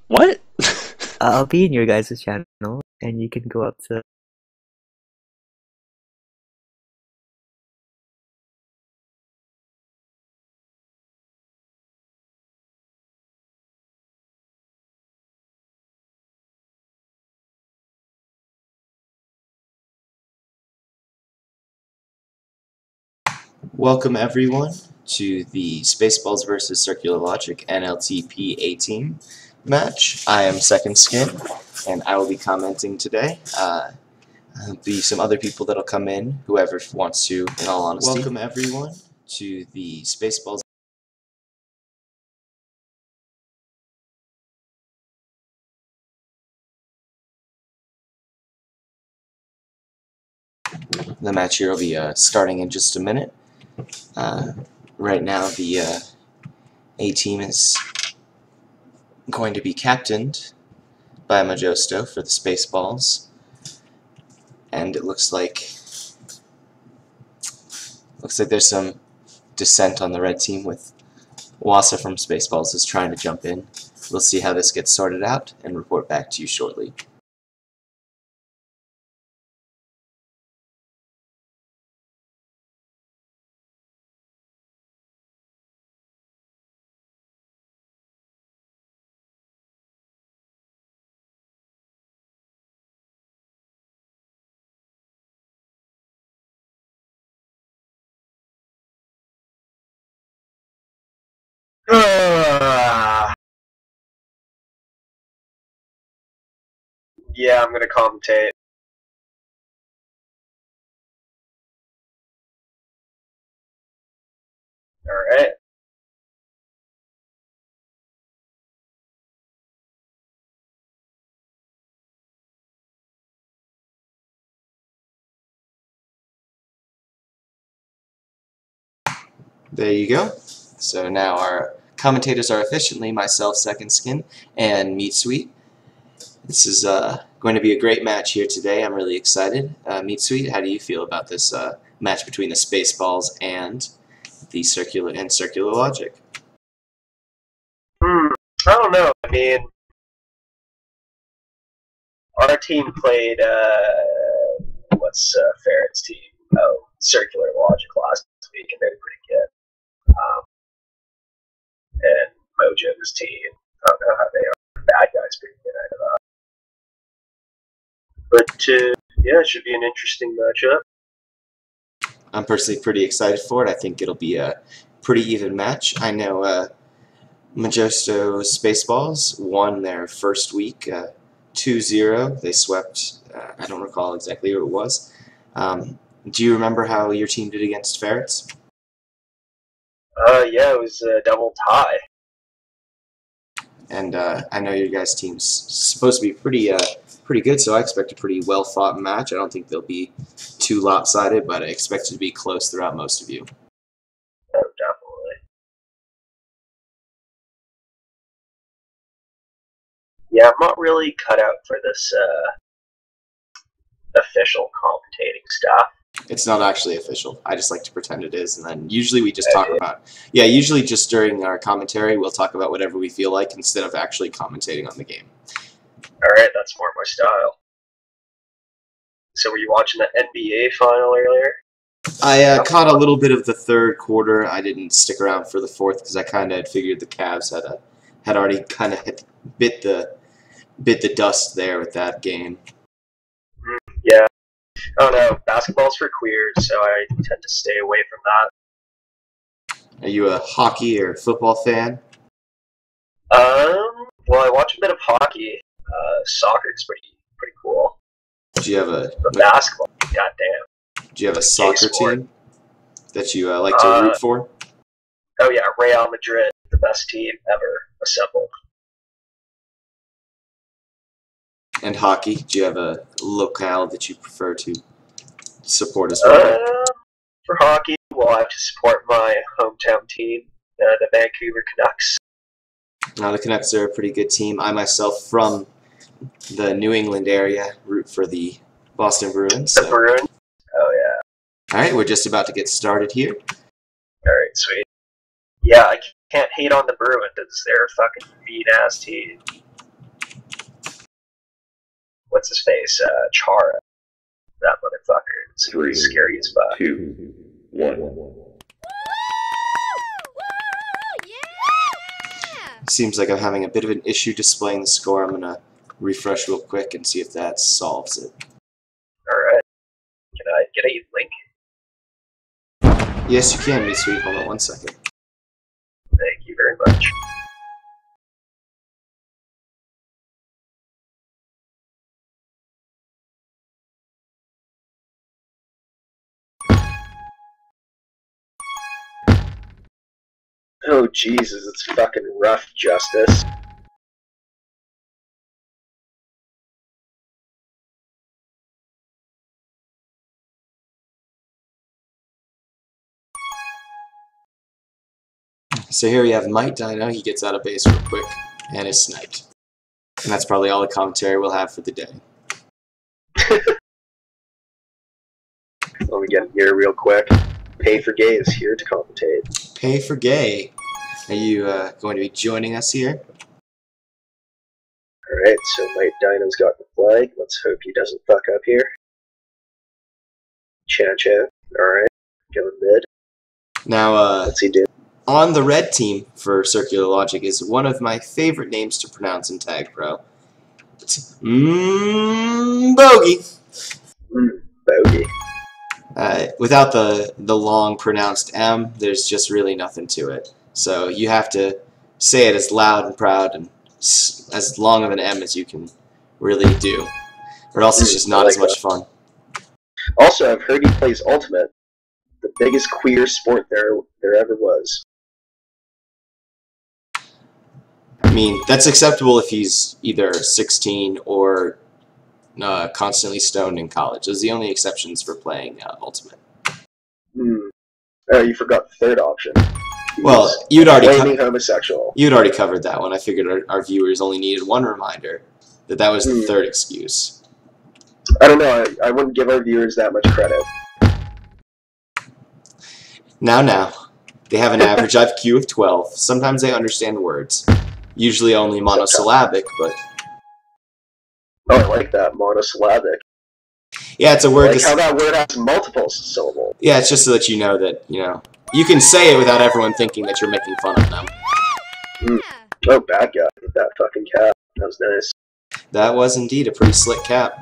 What? I'll be in your guys' channel, and you can go up to. Welcome everyone to the Spaceballs versus Circular Logic NLTPA team match. I am Second Skin, and I will be commenting today. There'll be some other people that'll come in, whoever wants to, in all honesty. Welcome everyone to the Spaceballs. The match here will be starting in just a minute. Right now, the A team is going to be captained by Majosto for the Spaceballs, and it looks like there's some dissent on the red team with Wasa from Spaceballs is trying to jump in. We'll see how this gets sorted out and report back to you shortly. Yeah, I'm gonna commentate. Alright. There you go. So now our commentators are efficiently myself, Second Skin, and Meat Sweet. This is going to be a great match here today. I'm really excited. Meat Sweet, how do you feel about this match between the Spaceballs and the Circular Logic? I don't know. I mean, our team played, what's Farron's team? Oh, Circular Logic last week, and they were pretty good. And Mojo's team, I don't know how they are. The bad guys pretty good, I know that. But, yeah, it should be an interesting matchup. I'm personally pretty excited for it. I think it'll be a pretty even match. I know Majosto Spaceballs won their first week 2-0. They swept, I don't recall exactly who it was. Do you remember how your team did against Ferrets? Yeah, it was a double tie. And I know your guys' team's supposed to be pretty good, so I expect a pretty well-fought match. I don't think they'll be too lopsided, but I expect it to be close throughout most of you. Oh, definitely. Yeah, I'm not really cut out for this official commentating stuff. It's not actually official. I just like to pretend it is, and then usually we just talk about... Yeah, usually just during our commentary, we'll talk about whatever we feel like instead of actually commentating on the game. Alright, that's more my style. So were you watching the NBA final earlier? I caught a little bit of the third quarter. I didn't stick around for the fourth because I kind of had figured the Cavs had already kind of bit the dust there with that game. Yeah. I don't know. Basketball's for queers, so I tend to stay away from that. Are you a hockey or football fan? Well, I watch a bit of hockey. Soccer's pretty cool. Do you have a But basketball, goddamn. Do you have a soccer team that you like to root for? Oh yeah, Real Madrid, the best team ever assembled. And hockey? Do you have a locale that you prefer to support as well? For hockey, well, I have to support my hometown team, the Vancouver Canucks. Now, the Canucks are a pretty good team. I myself, from the New England area, root for the Boston Bruins. The Bruins? Oh yeah. Alright, we're just about to get started here. Alright, sweet. Yeah, I can't hate on the Bruins. They're a fucking mean-ass team. what's his face? Chara. That motherfucker is pretty scary as fuck. 2, 1. Seems like I'm having a bit of an issue displaying the score. I'm gonna refresh real quick and see if that solves it. Alright. Can I get a link? Yes, you can, me sweet. Hold on 1 second. Thank you very much. Oh Jesus, it's fucking rough, Justice. So here we have Might Dino. He gets out of base real quick and is sniped. And that's probably all the commentary we'll have for the day. Let me get here real quick. Pay for Gay is here to commentate. Pay for Gay. Are you going to be joining us here? Alright, so Might Dino's got the flag. Let's hope he doesn't fuck up here. Cha-cha. Alright, going mid. Now, What's he do? on the red team for Circular Logic is one of my favorite names to pronounce in Tag Pro. It's Bogey. Bogey. Without the long pronounced M, there's just really nothing to it. So you have to say it as loud and proud and as long of an M as you can really do, or else it's just not as much fun. Also, I've heard he plays Ultimate, the biggest queer sport there ever was. I mean, that's acceptable if he's either 16 or constantly stoned in college. Those are the only exceptions for playing Ultimate. Oh, you forgot the third option. Well, you'd already homosexual. You'd already covered that one. I figured our viewers only needed one reminder that that was the third excuse. I don't know. I wouldn't give our viewers that much credit. Now, they have an average IQ of 12. Sometimes they understand words. Usually only monosyllabic, but... Oh, I like that, monosyllabic. Yeah, it's a word... I like how that word has multiple syllables. Yeah, it's just so that you know that, you can say it without everyone thinking that you're making fun of them. Oh, bad guy with that fucking cap. That was nice. That was indeed a pretty slick cap.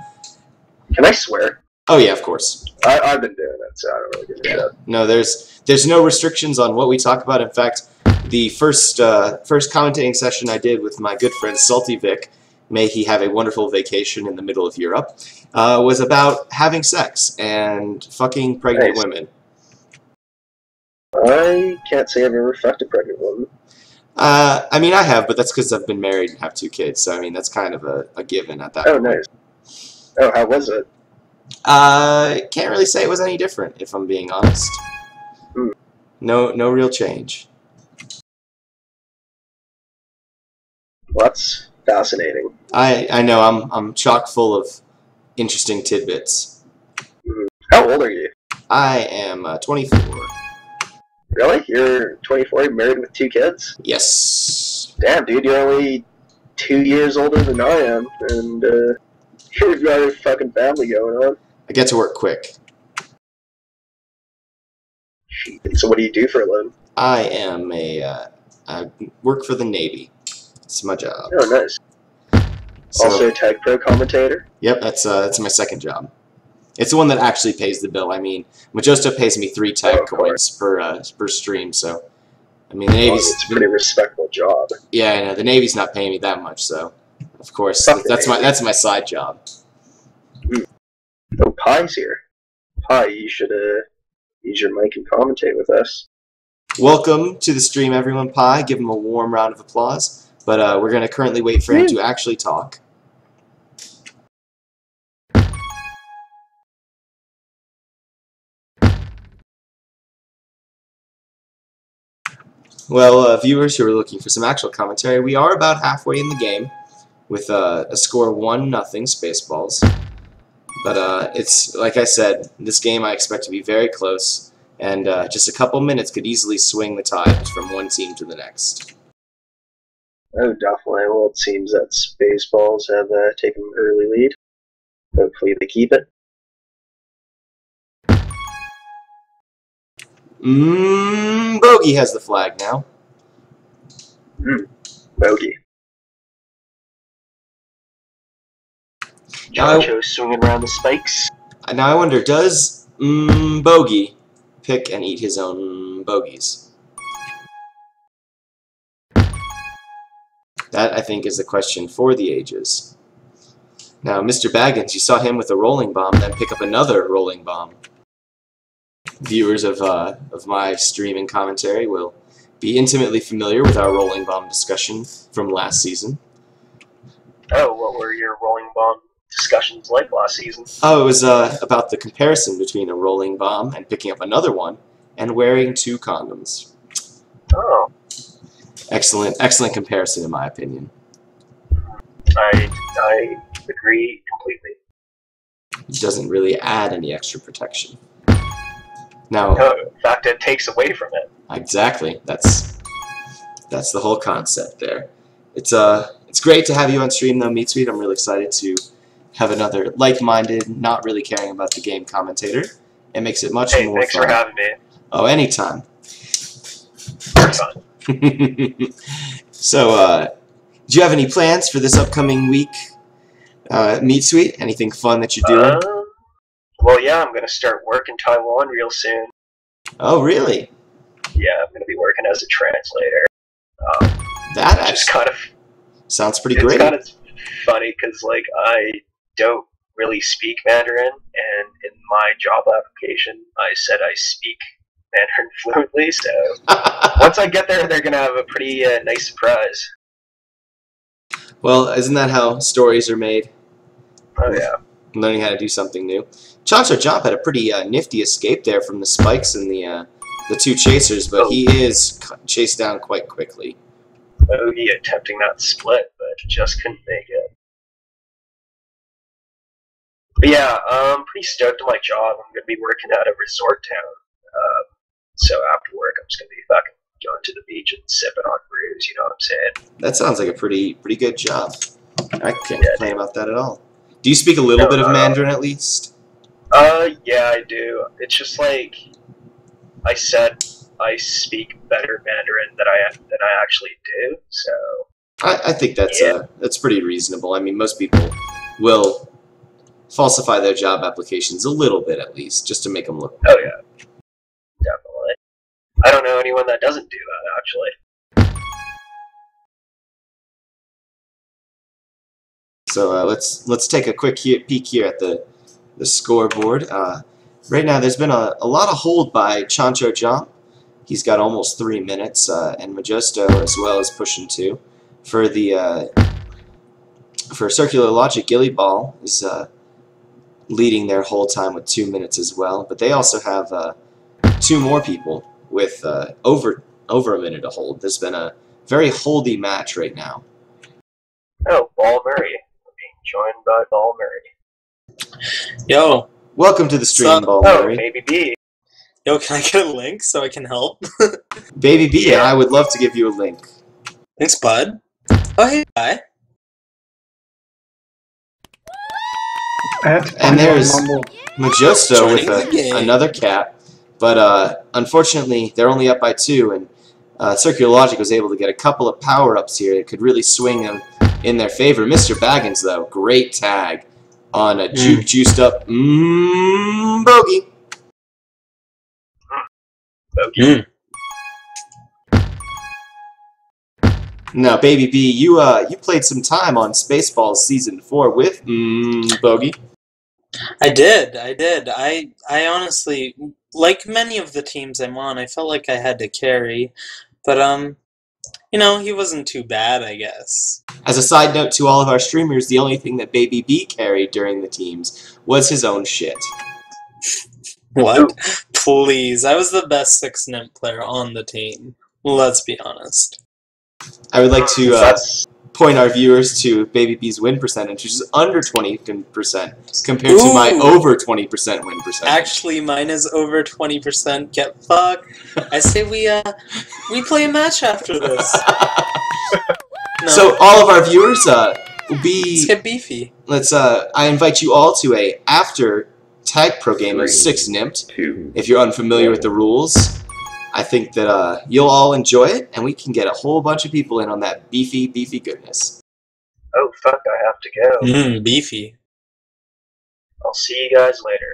Can I swear? Oh yeah, of course. I've been doing it, so I don't really give a shit. No, there's no restrictions on what we talk about. In fact, the first commentating session I did with my good friend Salty Vic, may he have a wonderful vacation in the middle of Europe, was about having sex and fucking pregnant women. I can't say I've ever fucked a pregnant woman. I mean, I have, but that's because I've been married and have 2 kids, so I mean, that's kind of a given at that point. Oh, nice. Oh, how was it? Can't really say it was any different, if I'm being honest. No real change. Well, that's fascinating. I know, I'm chock full of interesting tidbits. How old are you? I am 24. Really? You're 24, married with 2 kids? Yes. Damn, dude, you're only 2 years older than I am, and you've got a fucking family going on. I get to work quick. So what do you do for a living? I am I work for the Navy. It's my job. Oh, nice. So, Also a Tag Pro commentator? Yep, that's my second job. It's the one that actually pays the bill. I mean, Majosto pays me 3 tag coins per stream, so I mean the Navy's it's a pretty respectable job. Yeah, I know, the Navy's not paying me that much, so of course that's my side job. Oh, Pie's here. Pie, you should use your mic and commentate with us. Welcome to the stream, everyone. Pie, give him a warm round of applause. But we're going to currently wait for him to actually talk. Well, viewers who are looking for some actual commentary, we are about halfway in the game with a score 1-0 Spaceballs. But it's, like I said, this game I expect to be very close, and just a couple minutes could easily swing the tide from one team to the next. Oh, definitely. Well, it seems that Spaceballs have taken an early lead. Hopefully they keep it. Bogey has the flag now. Bogey. Joncho swinging around the spikes. Now I wonder, does Bogey pick and eat his own bogeys? That, I think, is the question for the ages. Now, Mr. Baggins, you saw him with a rolling bomb, then pick up another rolling bomb. Viewers of my streaming commentary will be intimately familiar with our rolling bomb discussion from last season. Oh, what were your rolling bomb discussions like last season? Oh, it was about the comparison between a rolling bomb and picking up another one and wearing 2 condoms. Oh. Excellent comparison, in my opinion. I agree completely. It doesn't really add any extra protection. Now, No, in fact, it takes away from it. exactly. That's the whole concept there. It's great to have you on stream, though, Meat Sweet. I'm really excited to have another like-minded, not really caring about the game commentator. It makes it much more thanks fun. for having me. Oh, anytime. Very fun. So, do you have any plans for this upcoming week, Meat Sweet? Anything fun that you're doing? Well, yeah, I'm going to start work in Taiwan real soon. Oh, really? Yeah, I'm going to be working as a translator. That Just actually kind of, sounds pretty it's great. kind of funny because, like, I don't really speak Mandarin, and in my job application, I said I speak Mandarin fluently, so once I get there, they're going to have a pretty nice surprise. Well, isn't that how stories are made? Oh, yeah. Learning how to do something new. Chancho Jump had a pretty nifty escape there from the spikes and the 2 chasers, but he is chased down quite quickly. Bogey attempting that split, but just couldn't make it. But yeah, I'm pretty stoked on my job. I'm going to be working at a resort town. So after work, I'm just going to be fucking going to the beach and sipping on brews, you know what I'm saying? That sounds like a pretty good job. I can't complain about that at all. Do you speak a little bit of Mandarin at least? Yeah, I do. It's just like I said, I speak better Mandarin than I actually do. So I think that's pretty reasonable. I mean, most people will falsify their job applications a little bit at least, just to make them look better. Oh yeah, definitely. I don't know anyone that doesn't do that actually. So let's take a quick peek here at the scoreboard. Right now, there's been a lot of hold by Chancho Jump. He's got almost 3 minutes, and Majosto as well is pushing 2. For the for Circular Logic, Gilly Ball is leading their whole time with 2 minutes as well. But they also have 2 more people with over a minute to hold. There's been a very holdy match right now. Oh, Ball Murray. We're being joined by Ball Murray. Yo. Welcome to the stream, Ball Oh, Murray. Baby B. Yo, can I get a link so I can help? Baby B, yeah. I would love to give you a link. Thanks, bud. Oh, hey, hi. And there's Majosto with Joining the game. another cap, but unfortunately they're only up by 2, and Circular Logic was able to get a couple of power-ups here that could really swing them in their favor. Mr. Baggins, though, great tag on a juiced up bogey. Bogey. Now, Baby B, you played some time on Spaceballs Season 4 with Bogey. I did. I honestly, like many of the teams I'm on, I felt like I had to carry. But, you know, he wasn't too bad, I guess. As a side note to all of our streamers, the only thing that Baby B carried during the teams was his own shit. What? Please. I was the best 6-NIMP player on the team. Let's be honest. I would like to point our viewers to Baby B's win percentage, which is under 20% compared to my over 20% win percentage. Actually, mine is over 20%. Get fucked. I say we play a match after this. No. So all of our viewers, Let's get beefy. I invite you all to a after Tag Pro game of 6 NIMT. 2. If you're unfamiliar with the rules, I think that you'll all enjoy it, and we can get a whole bunch of people in on that beefy goodness. Oh, fuck, I have to go. Beefy. I'll see you guys later.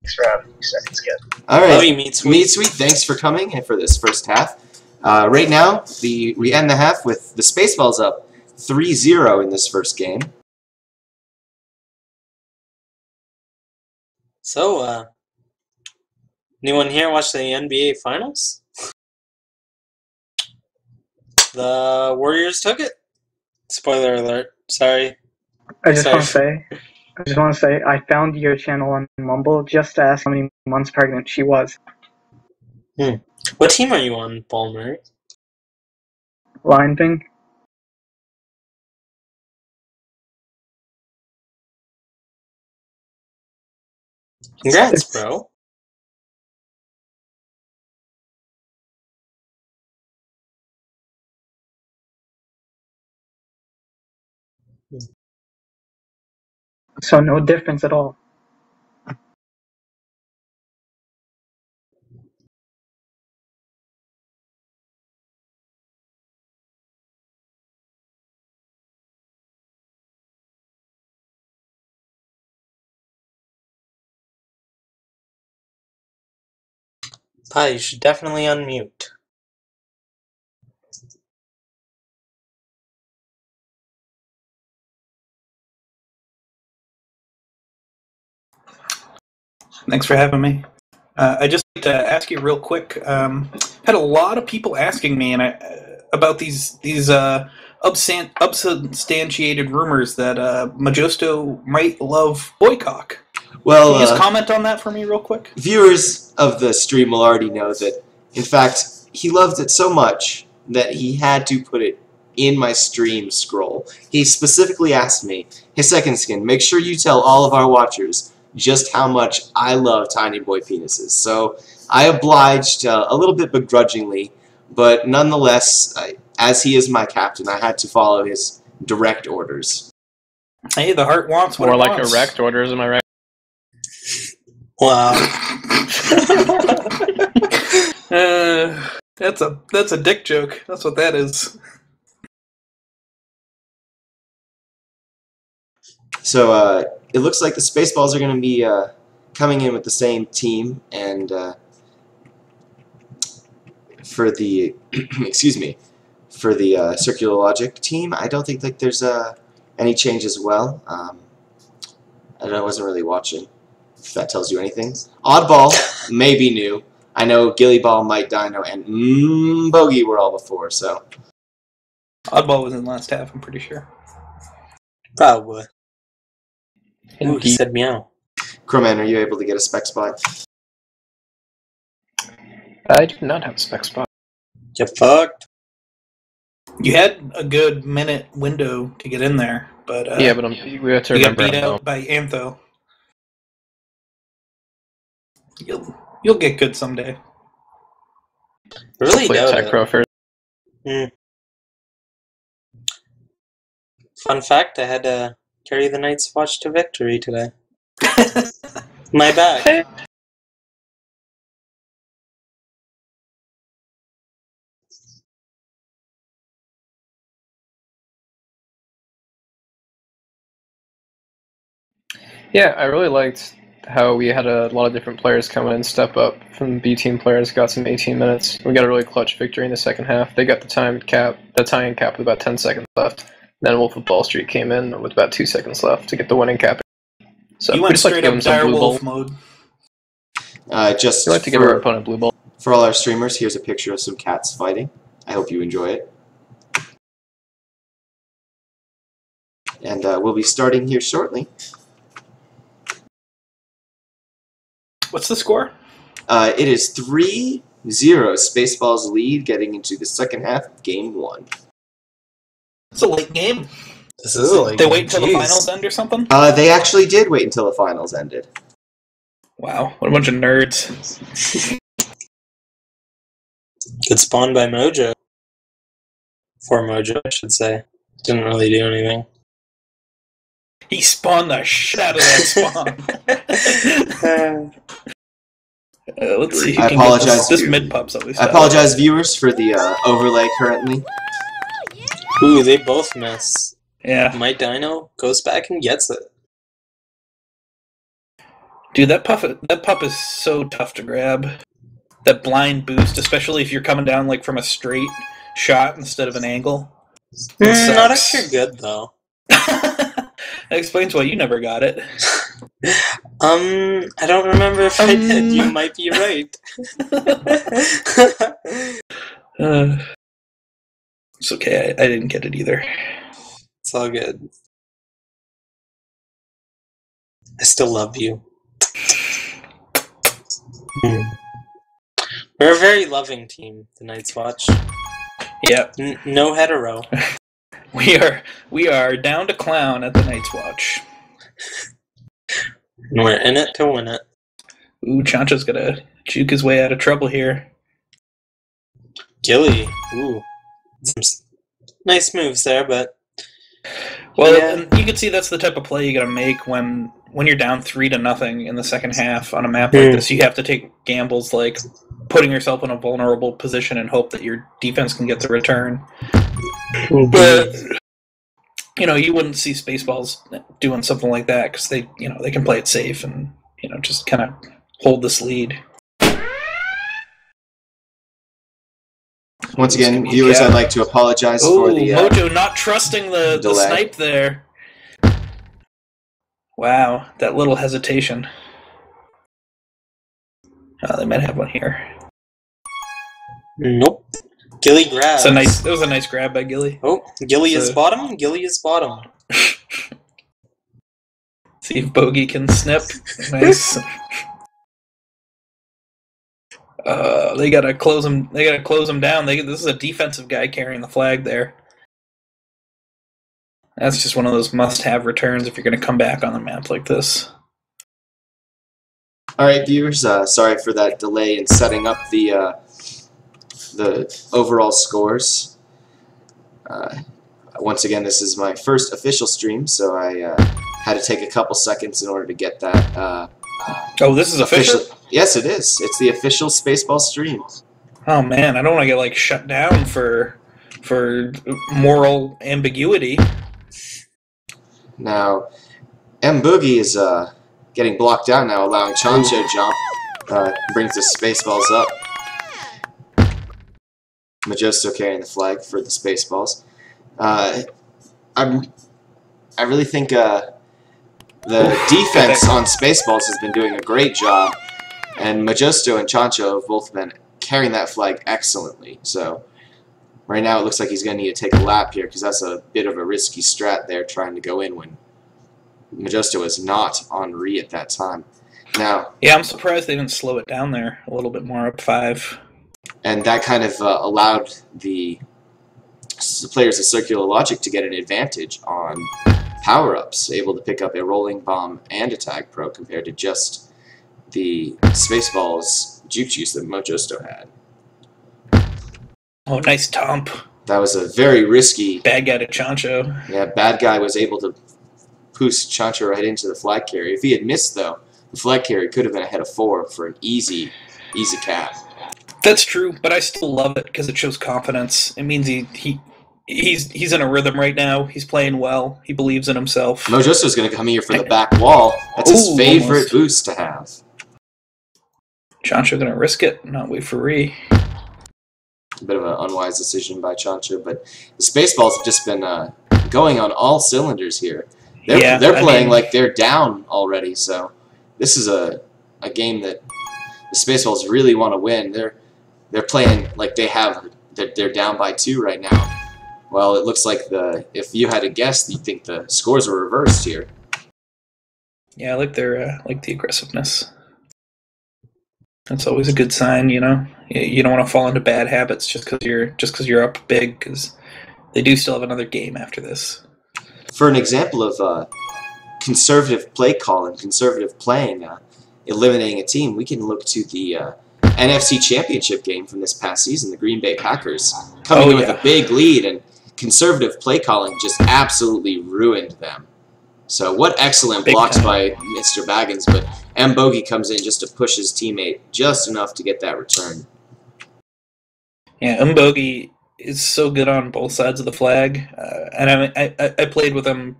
Thanks for having me, Second Skin. All right, Love you, Meat Sweet. Meat Sweet, thanks for coming and for this first half. Right now, we end the half with the Spaceballs up 3-0 in this first game. So, anyone here watch the NBA Finals? The Warriors took it. Spoiler alert. Sorry. I just want to say, I found your channel on Mumble just to ask how many months pregnant she was. What team are you on, Paul Murray? Line thing. Congrats, bro. So no difference at all. Pi, you should definitely unmute. Thanks for having me. I just like to ask you real quick. Had a lot of people asking me about these unsubstantiated rumors that Majosto might love Boycock. Well, can you just comment on that for me real quick? Viewers of the stream will already know that, in fact, he loved it so much that he had to put it in my stream scroll. He specifically asked me, "Hey, Second Skin, make sure you tell all of our watchers just how much I love tiny boy penises." So I obliged a little bit begrudgingly, but nonetheless, as he is my captain, I had to follow his direct orders. Hey, the heart wants what More it like wants. erect orders, am I right? Wow. That's a dick joke. That's what that is. So it looks like the Spaceballs are going to be coming in with the same team, and for the excuse me, for the Circular Logic team, I don't think there's any change as well. I wasn't really watching, if that tells you anything. Oddball may be new. I know Gillyball, Mike Dino, and Bogey were all before, so. Oddball was in last half, I'm pretty sure. Probably. Ooh, he Indeed. said meow. Crowman, are you able to get a spec spot? I do not have a spec spot. You fucked. You had a good minute window to get in there, but Yeah, but we have to you got remember beat I'm out by Antho. You'll get good someday. Really play doubt Tech it. Pro first. Fun fact, I had to carry the Night's Watch to victory today. My bad. Yeah, I really liked how we had a lot of different players come in and step up. From B team players, got some 18 minutes. We got a really clutch victory in the second half. They got the tie-in cap with about 10 seconds left. Then Wolf of Ball Street came in with about 2 seconds left to get the winning cap. So You we went just like to straight give up them some dire blue wolf ball. mode. Just We like to give our opponent blue ball. for all our streamers, here's a picture of some cats fighting. I hope you enjoy it. And we'll be starting here shortly. What's the score? It is 3-0 Spaceballs lead getting into the second half of Game 1. It's a late game. This is like They wait until the finals end or something? They actually did wait until the finals ended. Wow, what a bunch of nerds. Good spawn by Mojo. For Mojo, I should say. Didn't really do anything. He spawned the shit out of that spawn. Let's see. Who I can apologize. Get this mid pup's always. I apologize, viewers, for the overlay currently. Ooh, they both miss. Yeah. My Dino goes back and gets it. Dude, that pup is so tough to grab. That blind boost, especially if you're coming down like from a straight shot instead of an angle. Not extra good though. That explains why you never got it. I don't remember if I did. You might be right. It's okay. I didn't get it either. It's all good. I still love you. We're a very loving team, the Night's Watch. Yep. No hetero. We are down to clown at the Night's Watch. We're in it to win it. Ooh, Chancho's gonna juke his way out of trouble here. Gilly. Ooh. Some nice moves there, but... Well, yeah. And you can see that's the type of play you gotta make when you're down 3-0 in the second half on a map like this. You have to take gambles like putting yourself in a vulnerable position and hope that your defense can get the return. But you wouldn't see Spaceballs doing something like that because they can play it safe and just kind of hold this lead. Once again, viewers, I'd like to apologize for the Mojo not trusting the snipe there. Wow, that little hesitation. They might have one here. Nope. Gilly grabs. That was a nice grab by Gilly. Oh, Gilly is bottom. Gilly is bottom. See if Bogey can snip. Nice. They gotta close him. They gotta close him down. This is a defensive guy carrying the flag there. That's just one of those must-have returns if you're gonna come back on a map like this. All right, viewers. Sorry for that delay in setting up the overall scores. Once again, this is my first official stream, so I had to take a couple seconds in order to get that. Oh, this is official? Yes, it is. It's the official Spaceball stream. Oh man, I don't want to get shut down for moral ambiguity. Now, M Boogie is getting blocked out now, allowing Chancho jump. Brings the Spaceballs up. Majo's still carrying the flag for the Spaceballs. I really think the defense on Spaceballs has been doing a great job, and Majosto and Chancho have both been carrying that flag excellently. So right now it looks like he's going to need to take a lap here because that's a bit of a risky strat there trying to go in when Majosto is not on re at that time. Now, yeah, I'm surprised they didn't slow it down there a little bit more up 5. And that kind of allowed the players of Circular Logic to get an advantage on power-ups, able to pick up a Rolling Bomb and a Tag Pro compared to just the Spaceballs juke juice that Mojosto had. Oh, nice tomp. That was a very risky... Bad guy to Chancho. Yeah, bad guy was able to boost Chancho right into the flag carrier. If he had missed, though, the flag carrier could have been ahead of 4 for an easy cap. That's true, but I still love it because it shows confidence. It means he's in a rhythm right now. He's playing well. He believes in himself. Mojosto's going to come here for the back wall. That's his favorite boost to have. Chancho going to risk it, not wait for re. A bit of an unwise decision by Chancho, but the Spaceballs have just been going on all cylinders here. They're playing like they're down already, so this is a game that the Spaceballs really want to win. They're playing like they're down by 2 right now. Well, it looks like if you had to guess, you'd think the scores were reversed here. Yeah, I like the aggressiveness. That's always a good sign, you know. You don't want to fall into bad habits just because you're up big, because they do still have another game after this. For an example of conservative play call and conservative playing, eliminating a team, we can look to the NFC Championship game from this past season. The Green Bay Packers coming in with a big lead, and conservative play calling just absolutely ruined them. So what excellent Big blocks time. by Mr. Baggins, but M. Bogey comes in just to push his teammate just enough to get that return. Yeah, Umbogi is so good on both sides of the flag, and I played with him,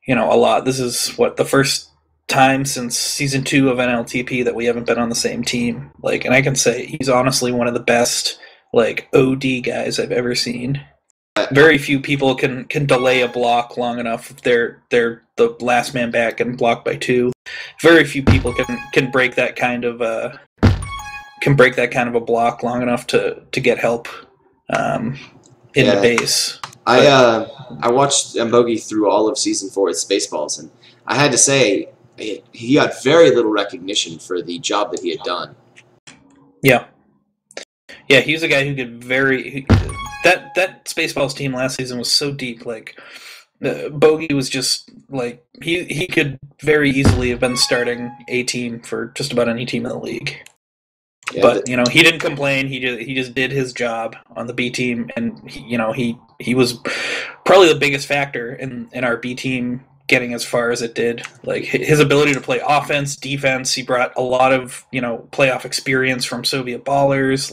a lot. This is the first time since season 2 of NLTP that we haven't been on the same team. And I can say he's honestly one of the best OD guys I've ever seen. Very few people can delay a block long enough if they're the last man back and blocked by 2. Very few people can break that kind of a block long enough to get help in the base. I watched Mbogi through all of season 4 at Spaceballs, and I had to say he got very little recognition for the job that he had done. Yeah, he was a guy who could that Spaceballs team last season was so deep. Bogey was just he could very easily have been starting a team for just about any team in the league. Yeah, but he didn't complain. He just did his job on the B team, and he was probably the biggest factor in our B team getting as far as it did. His ability to play offense, defense. He brought a lot of playoff experience from Soviet ballers.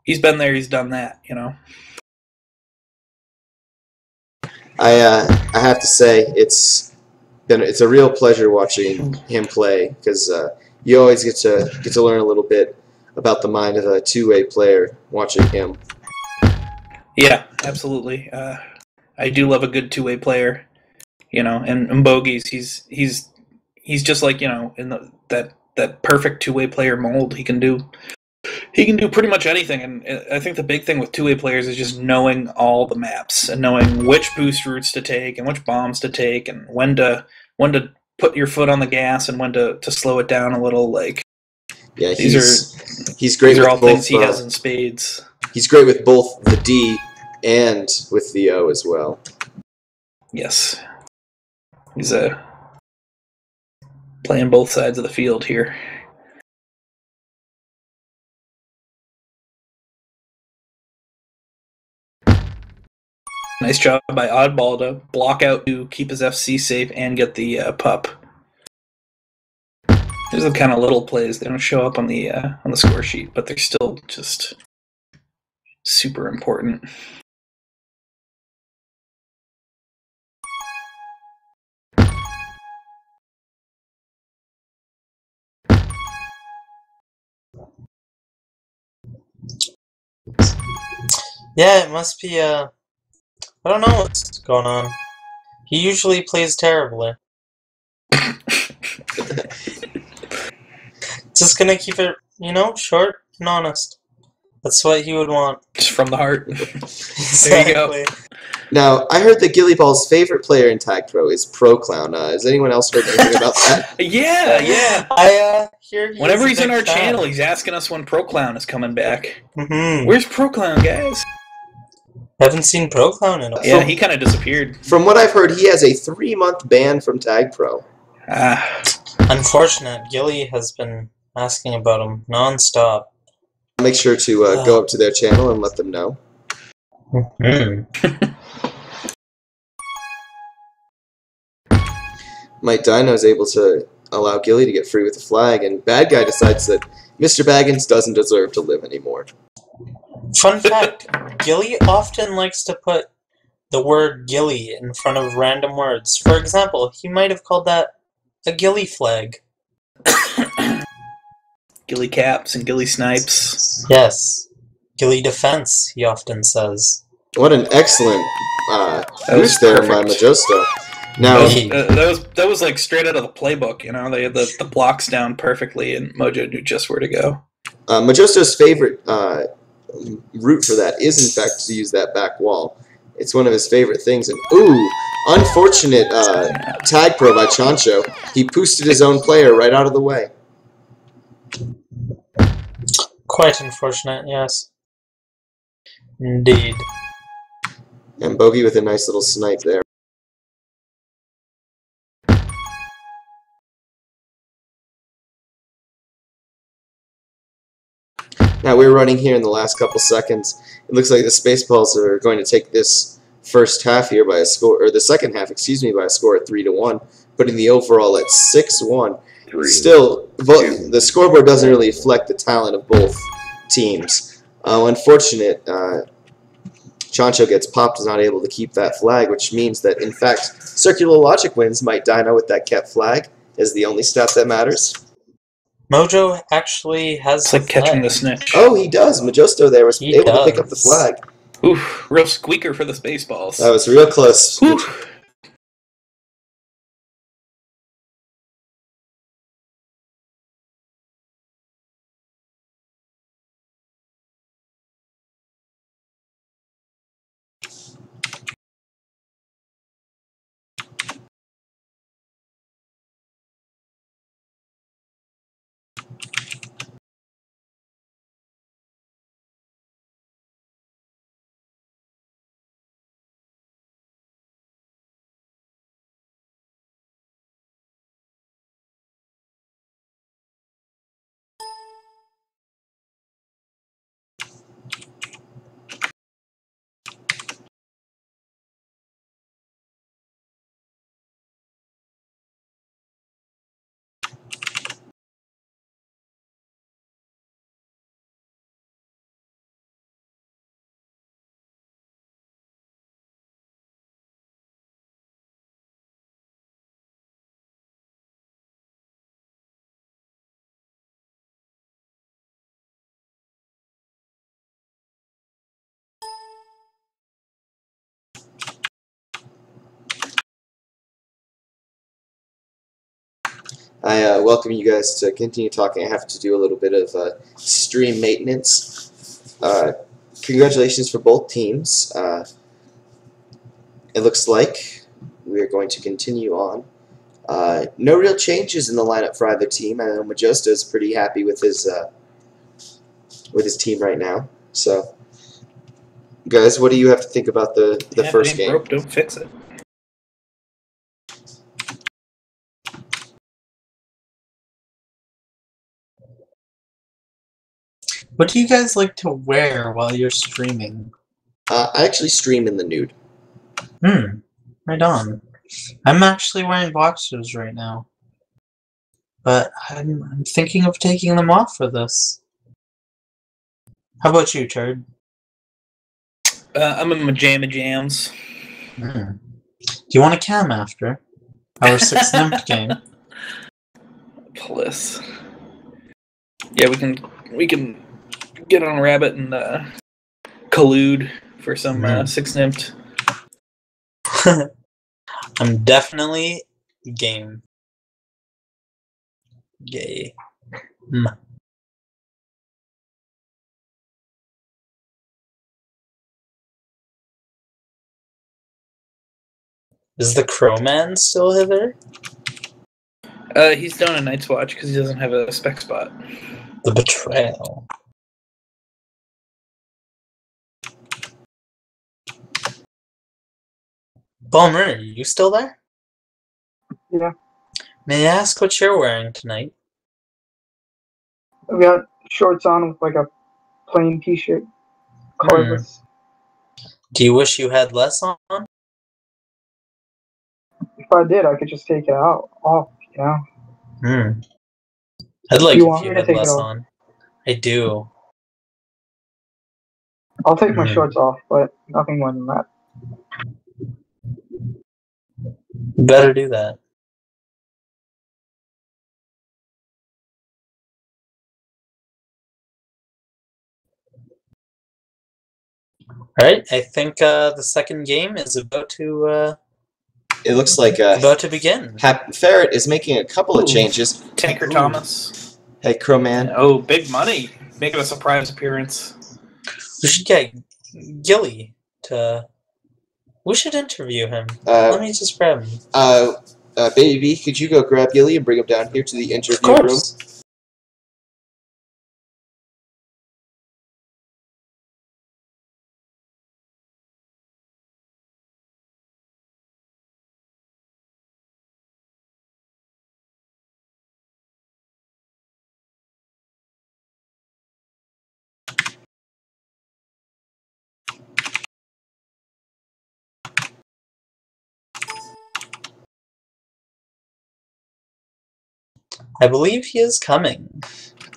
He's been there. He's done that. I have to say it's a real pleasure watching him play, because you always get to learn a little bit about the mind of a two-way player watching him. Yeah, absolutely. I do love a good two-way player, and Bogey's he's just in that perfect two-way player mold. He can do pretty much anything, and I think the big thing with two-way players is just knowing all the maps and knowing which boost routes to take and which bombs to take and when to put your foot on the gas and when to slow it down a little. Yeah, he's great. These are all both, things he has in spades. He's great with both the D and with the O as well. Yes, he's playing both sides of the field here. Nice job by Oddball to block out to keep his FC safe and get the pup. These are the kind of little plays. They don't show up on the score sheet, but they're still just super important. Yeah, it must be, I don't know what's going on. He usually plays terribly. Just gonna keep it, short and honest. That's what he would want. Just from the heart. Exactly. There you go. Now, I heard that Gilly Ball's favorite player in Tag Pro is Pro Clown. Has anyone else heard anything about that? Yeah. I hear whenever he's in our fan. channel, he's asking us when Pro Clown is coming back. Mm-hmm. Where's Pro Clown, guys? Haven't seen Pro Clown in a while. Yeah, he kind of disappeared. From what I've heard, he has a 3-month ban from Tag Pro. Unfortunate. Gilly has been asking about him non-stop. Make sure to go up to their channel and let them know. Mike Dino is able to allow Gilly to get free with the flag, and Bad Guy decides that Mr. Baggins doesn't deserve to live anymore. Fun fact, Gilly often likes to put the word Gilly in front of random words. For example, he might have called that a Gilly flag. Gilly caps and Gilly snipes. Yes. Gilly defense, he often says. What an excellent boost there by Majosto. Now, that was like straight out of the playbook, They had the blocks down perfectly, and Mojo knew just where to go. Majosto's favorite route for that is, in fact, to use that back wall. It's one of his favorite things. And ooh, unfortunate tag pro by Chancho. He boosted his own player right out of the way. Quite unfortunate, yes. Indeed. And Bogey with a nice little snipe there. Now we're running here in the last couple seconds. It looks like the Spaceballs are going to take this first half here by a score, or the second half, excuse me, by a score of 3-1, putting the overall at 6-1. Still, the scoreboard doesn't really reflect the talent of both teams. Unfortunate, Chancho gets popped, is not able to keep that flag, which means that, in fact, Circular Logic wins. Might die now with that kept flag is the only stat that matters. Mojo actually has It's like catching the snitch. Oh, he does. Majosto there was able to pick up the flag. Oof, real squeaker for the Spaceballs. That was real close. Oof. I welcome you guys to continue talking. I have to do a little bit of stream maintenance. Congratulations for both teams. It looks like we are going to continue on. No real changes in the lineup for either team. I know Majosto is pretty happy with his team right now. So, guys, what do you have to think about the first game? Broke, don't fix it. What do you guys like to wear while you're streaming? I actually stream in the nude. Right on. I'm actually wearing boxers right now. But I'm thinking of taking them off for this. How about you, Turd? I'm in my jamma jams. Do you want a cam after our 6th NIMP game? Bliss. Yeah, we can get on Rabbit and collude for some 6 NIMP. I'm definitely game. Gay. Is the Crowman still hither? He's down a Night's Watch because he doesn't have a spec spot. The betrayal. Bummer, are you still there? Yeah. May I ask what you're wearing tonight? I've got shorts on with like a plain t-shirt, colorless. Do you wish you had less on? If I did, I could just take it off, you know? I'd like You if want you me to had take it less off? on. I do. I'll take my shorts off, but nothing more than that. You better do that. Alright, I think the second game is about to It looks like begin. Ferret is making a couple of changes. Tanker Thomas. Hey, Crowman. Oh, big money. Making a surprise appearance. We should get Gilly to... We should interview him. Let me just grab him. Baby, could you go grab Gilly and bring him down here to the interview room? I believe he is coming.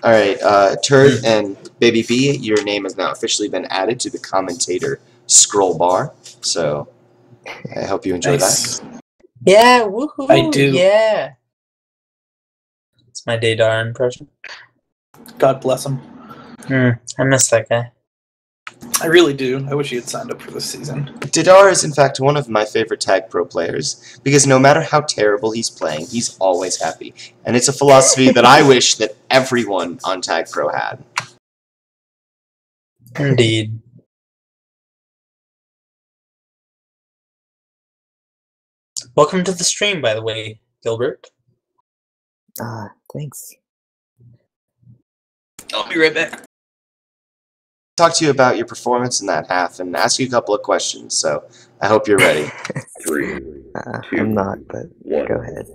All right, Turd and Baby B, your name has now officially been added to the commentator scroll bar. So I hope you enjoy Nice. that. Yeah, woohoo! I do. Yeah. It's my Daydar impression. God bless him. I miss that guy. I really do. I wish he had signed up for this season. Didar is in fact one of my favorite Tag Pro players because no matter how terrible he's playing, he's always happy. And it's a philosophy that I wish that everyone on Tag Pro had. Indeed. Welcome to the stream, by the way, Gilbert. Thanks. I'll be right back. Talk to you about your performance in that half and ask you a couple of questions, so I hope you're ready. 3, 2, I'm not, but 1. go ahead.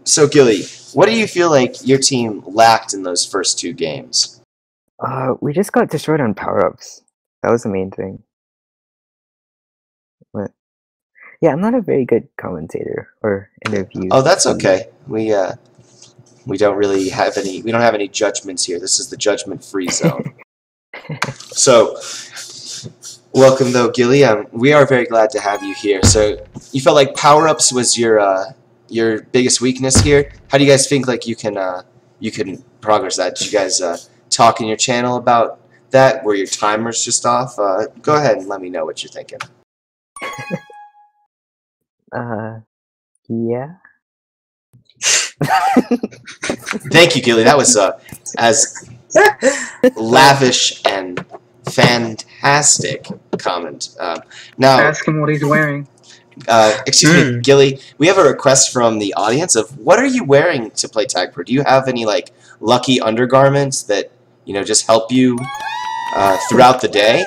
So Gilly, what do you feel like your team lacked in those first 2 games? We just got destroyed on power-ups. That was the main thing. But yeah, I'm not a very good commentator or interview. Oh, that's okay. We don't really have any. We don't have any judgments here. This is the judgment-free zone. So, welcome though, Gilly. We are very glad to have you here. So, you felt like power-ups was your biggest weakness here. How do you guys think like you can progress that? Did you guys talk in your channel about that? Were your timers just off? Go ahead and let me know what you're thinking. Yeah. Thank you, Gilly. That was as lavish and fantastic comment. Now, Ask him what he's wearing. excuse me, Gilly. We have a request from the audience of what are you wearing to play Tag Pro? Do you have any like lucky undergarments that just help you throughout the day?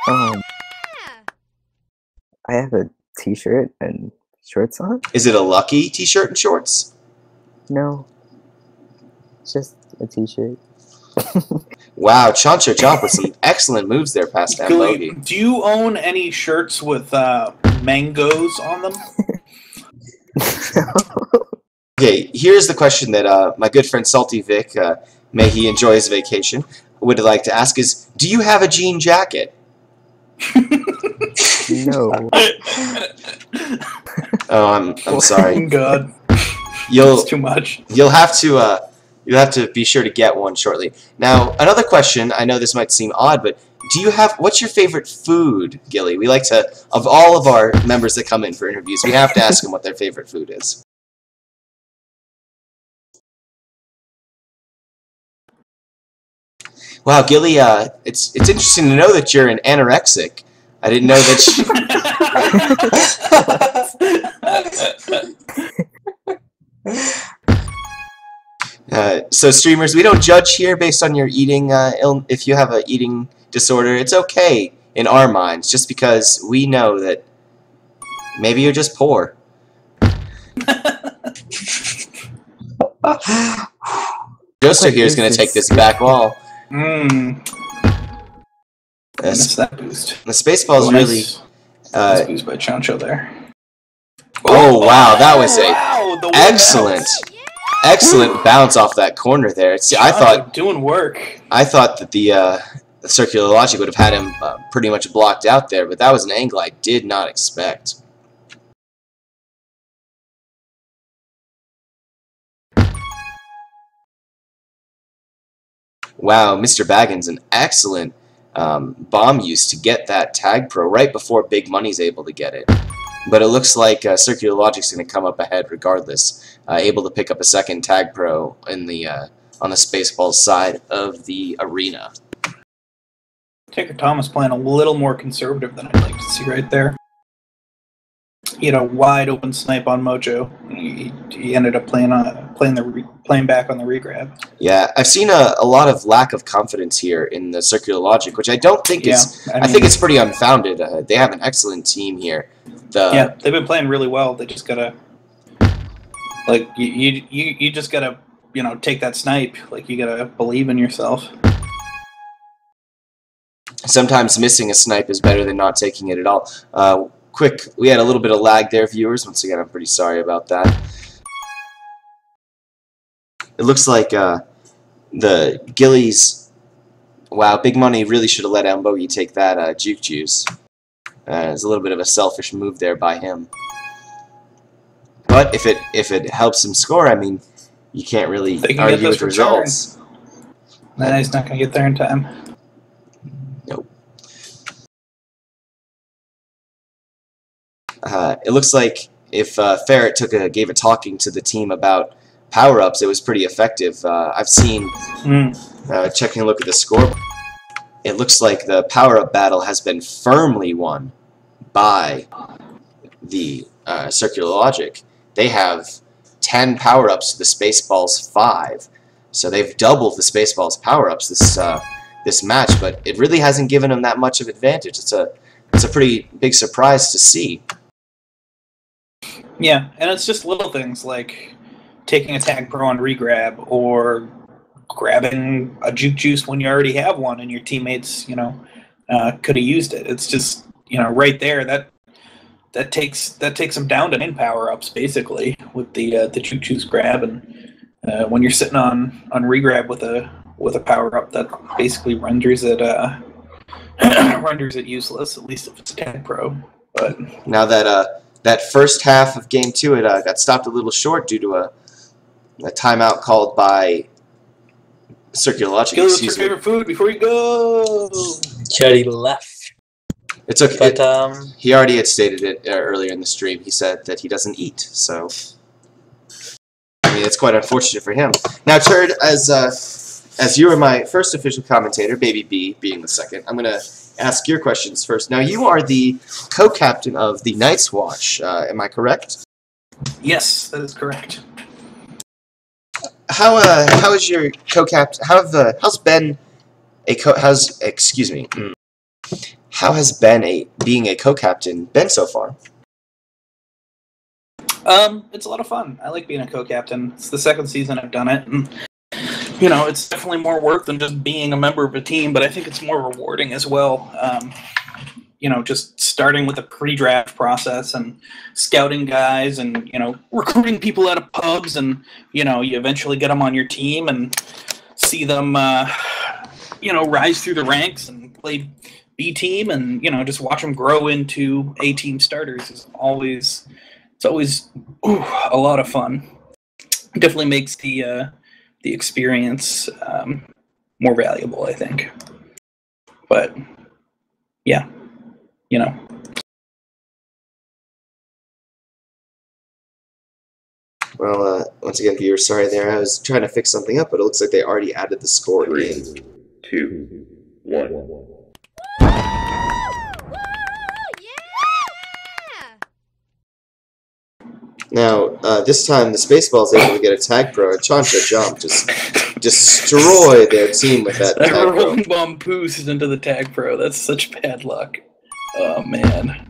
I have a t-shirt and shorts on. Is it a lucky t-shirt and shorts? No. It's just a t-shirt. Wow, Chancho Chomp with some excellent moves there past that Gilly, bogey. do you own any shirts with mangoes on them? Okay, here's the question that my good friend Salty Vic, may he enjoy his vacation, would like to ask is, do you have a jean jacket? No. Oh, I'm sorry. God, You'll it's too much. you'll have to be sure to get one shortly. Now, another question. I know this might seem odd, but what's your favorite food, Gilly? We like to, of all of our members that come in for interviews, we have to ask them what their favorite food is. Wow, Gilly, it's interesting to know that you're an anorexic. I didn't know that. So streamers, we don't judge here based on your eating. If you have an eating disorder, it's okay in our minds, just because we know that maybe you're just poor. Joester here is going to take this back wall. Missed that boost. The Spaceballs really. Nice boost by Chancho there. Oh wow, that was the excellent, excellent bounce off that corner there. See, I thought doing work. I thought that the circular logic would have had him pretty much blocked out there, but that was an angle I did not expect. Wow, Mr. Baggins, an excellent bomb use to get that Tag Pro right before Big Money's able to get it. But it looks like Circular Logic's going to come up ahead regardless, able to pick up a second Tag Pro in the on the Spaceballs side of the arena. Taker Thomas playing a little more conservative than I'd like to see right there. He had a wide open snipe on Mojo. He ended up playing back on the regrab. Yeah, I've seen a lot of lack of confidence here in the Circular Logic, which I don't think is. I think it's pretty unfounded. They have an excellent team here. Yeah, they've been playing really well. They just gotta, like, you just gotta, take that snipe. Like, you gotta believe in yourself. sometimes missing a snipe is better than not taking it at all. Quick, we had a little bit of lag there, viewers. Once again, I'm pretty sorry about that. It looks like the Gillies. Wow, Big Money really should have let Mbogi take that juke juice. It's a little bit of a selfish move there by him. But if it helps him score, I mean, you can't really argue with results. Nah, he's not going to get there in time. Nope. It looks like if Ferret gave a talking to the team about power-ups, it was pretty effective. I've seen, checking a look at the score, it looks like the power-up battle has been firmly won by the Circular Logic. They have 10 power-ups to the Spaceballs 5. So they've doubled the Spaceballs power-ups this match, but it really hasn't given them that much of advantage. It's a pretty big surprise to see. Yeah, and it's just little things like taking a tag pro on regrab or grabbing a juke juice when you already have one and your teammates, could have used it. It's just, right there that takes them down to 9 power-ups basically with the juke juice grab, and when you're sitting on regrab with a power-up, that basically renders it useless, at least if it's tag pro. But now that first half of game 2, it got stopped a little short due to a timeout called by Circular Logic. Gilly, what's your favorite food before you go? He left. It's okay. But he already had stated it earlier in the stream. He said that he doesn't eat, so I mean it's quite unfortunate for him. Now, Turd, as you were my first official commentator, Baby B being the second, I'm gonna ask your questions first. Now, you are the co-captain of the Night's Watch. Am I correct? Yes, that is correct. How is your co-captain? How's Ben How has Ben being a co-captain been so far? It's a lot of fun. I like being a co-captain. It's the second season I've done it, and it's definitely more work than just being a member of a team, but I think it's more rewarding as well. Just starting with a pre-draft process and scouting guys and, recruiting people out of pubs, and, you eventually get them on your team and see them, rise through the ranks and play B team, and, just watch them grow into A team starters is always a lot of fun. It definitely makes the experience more valuable, I think. But yeah, Well, once again, viewers, sorry there. I was trying to fix something up, but it looks like they already added the score in. 3, 2, 1. Now, this time the Spaceballs able to get a tag pro, and Chancha Jump just destroy their team with that tag pro. Rolling bomb poos into the tag pro. That's such bad luck. Oh, man.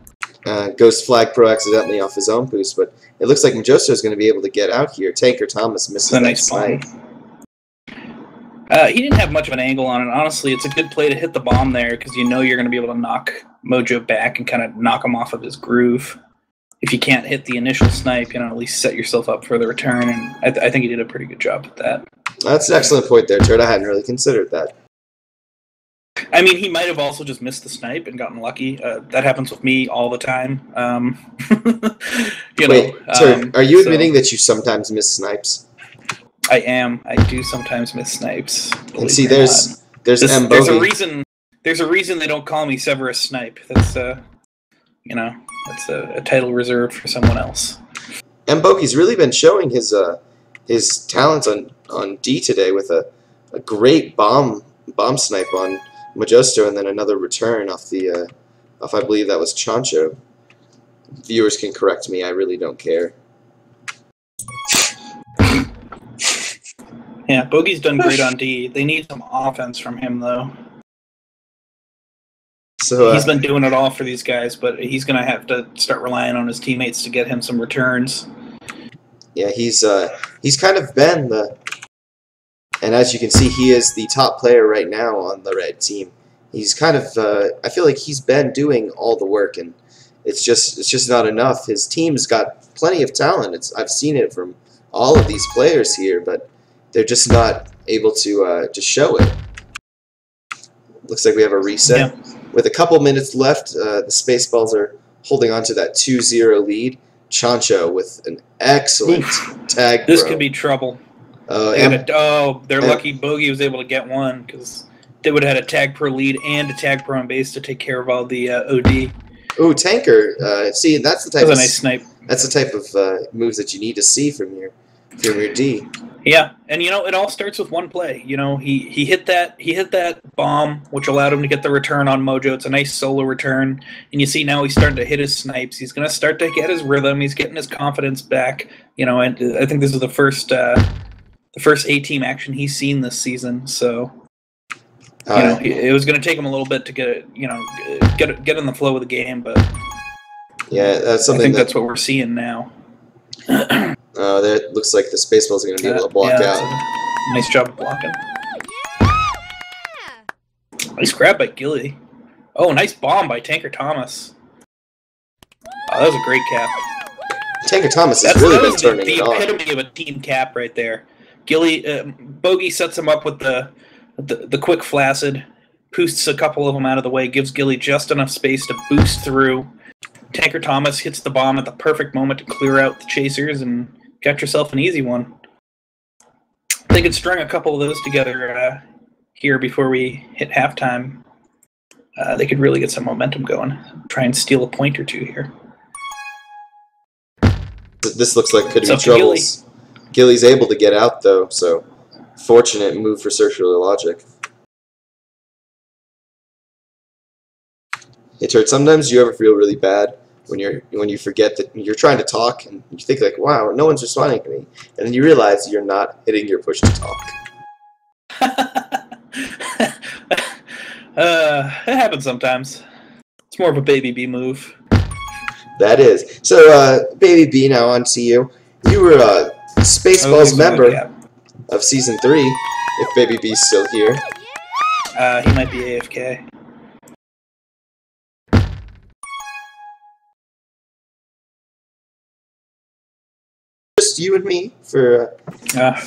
Ghost Flag Pro accidentally off his own boost, but it looks like Majoso is going to be able to get out here. Tanker Thomas misses that nice snipe. He didn't have much of an angle on it. Honestly, it's a good play to hit the bomb there because you're going to be able to knock Mojo back and kind of knock him off of his groove. If you can't hit the initial snipe, at least set yourself up for the return, and I think he did a pretty good job with that. That's an excellent point there, Turd. I hadn't really considered that. I mean, he might have also just missed the snipe and gotten lucky. That happens with me all the time. Wait, Turd, are you admitting that you sometimes miss snipes? I am. I do sometimes miss snipes. And see, there's there's a reason. There's a reason they don't call me Severus Snipe. That's that's a title reserved for someone else. Mbogi's really been showing his talents on D today with a great bomb snipe on Majosto, and then another return off I believe that was Chancho. Viewers can correct me. I really don't care. Yeah, Bogey's done great on D. They need some offense from him, though. So he's been doing it all for these guys, but he's going to have to start relying on his teammates to get him some returns. Yeah, he's kind of been and as you can see, he is the top player right now on the red team. He's kind of I feel like he's been doing all the work, and it's just not enough. His team's got plenty of talent. I've seen it from all of these players here, but they're just not able to show it. Looks like we have a reset. Yeah. With a couple minutes left, the Spaceballs are holding on to that 2-0 lead. Chancho with an excellent tag This throw. could be trouble. And They're lucky Bogey was able to get one, because they would have had a tag pro lead and a tag pro on base to take care of all the OD. ooh, Tanker. See, that's the type That was of a nice snipe. that's the type of moves that you need to see from your D. Yeah, and it all starts with one play. He hit that bomb, which allowed him to get the return on Mojo. It's a nice solo return, and you see now he's starting to hit his snipes. He's going to start to get his rhythm. He's getting his confidence back. And I think this is the first A-team action he's seen this season. So it was going to take him a little bit to get in the flow of the game, but yeah, that's something. I think that's what we're seeing now. That looks like the Spaceballs are going to be able to block out. Nice job of blocking. Nice grab by Gilly. Oh, nice bomb by Tanker Thomas. Oh, that was a great cap. Tanker Thomas has really been turning the it on. epitome of a team cap right there. Gilly, Bogey sets him up with the quick flaccid, poosts a couple of them out of the way, gives Gilly just enough space to boost through. Tanker Thomas hits the bomb at the perfect moment to clear out the chasers and got yourself an easy one. They could string a couple of those together here before we hit halftime. They could really get some momentum going. Try and steal a point or two here. This looks like could be It's up to troubles. Gilly's able to get out though, so fortunate move for Circular Logic. Hey Turd, sometimes you ever feel really bad when you forget that you're trying to talk and you think like, wow, no one's responding to me, and then you realize you're not hitting your push to talk. It happens sometimes. It's more of a baby B move. That is. So, Baby B, now on to you. You were a Spaceballs member of Season 3, if Baby B's still here. He might be AFK. Just you and me for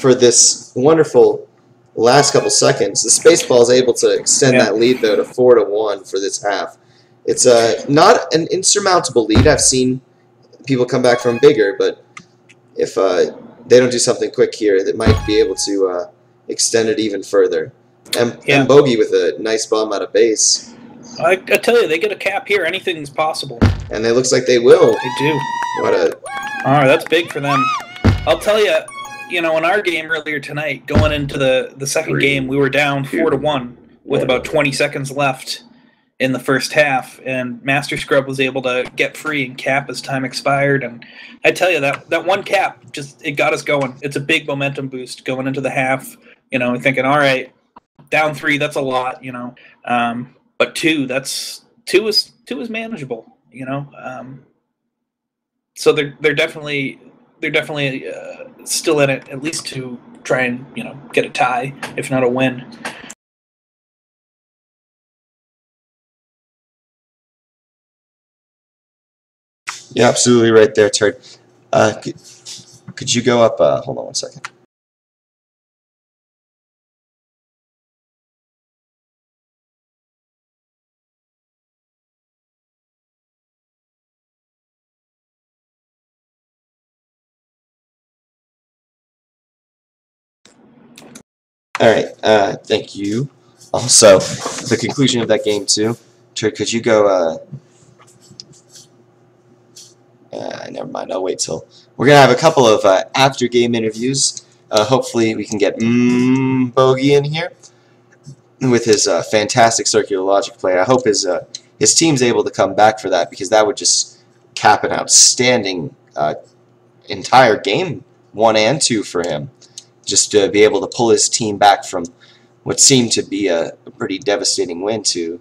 this wonderful last couple seconds. The Spaceballs able to extend that lead, though, to 4-1 for this half. It's not an insurmountable lead. I've seen people come back from bigger, but if they don't do something quick here, that might be able to extend it even further. And Bogey with a nice bomb out of base. I tell you, they get a cap here. Anything's possible. And it looks like they will. They do. What a... All right, that's big for them. I'll tell you, in our game earlier tonight, going into the second game, we were down 4-1 with about 20 seconds left in the first half, and Master Scrub was able to get free and cap as time expired. And I tell you, that one cap, it got us going. It's a big momentum boost going into the half. Thinking, all right, down 3, that's a lot. But 2, two is manageable. So they're definitely still in it, at least to try and get a tie, if not a win. Yeah, absolutely right there, Turd. Could you go up? Hold on one second. All right, thank you. Also, the conclusion of that game too. Turd, could you go? Never mind. I'll wait till we're gonna have a couple of after-game interviews. Hopefully, we can get Bogey in here with his fantastic circular logic play. I hope his team's able to come back for that, because that would just cap an outstanding entire game 1 and 2 for him. Just to be able to pull his team back from what seemed to be a pretty devastating win to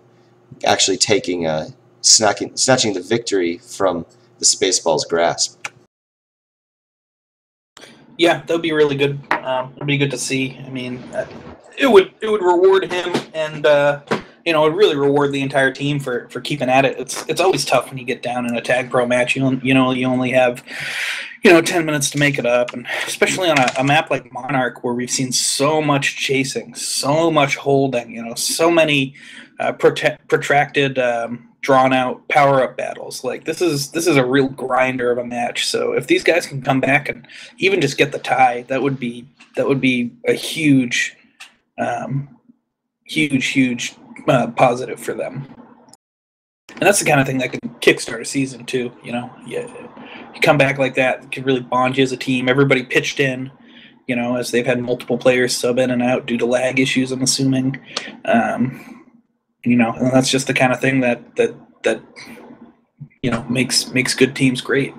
actually taking snatching the victory from the Spaceballs' grasp. Yeah, that would be really good. It'd be good to see. I mean, it would reward him and you know, it really reward the entire team for keeping at it. It's always tough when you get down in a tag pro match. You only have 10 minutes to make it up, and especially on a map like Monarch where we've seen so much chasing, so much holding, so many protracted, drawn out power up battles. Like this is a real grinder of a match. So if these guys can come back and even just get the tie, that would be a huge positive for them. And that's the kind of thing that can kickstart a season too. You come back like that, it can really bond you as a team. Everybody pitched in, as they've had multiple players sub in and out due to lag issues, I'm assuming. And that's just the kind of thing that makes good teams great.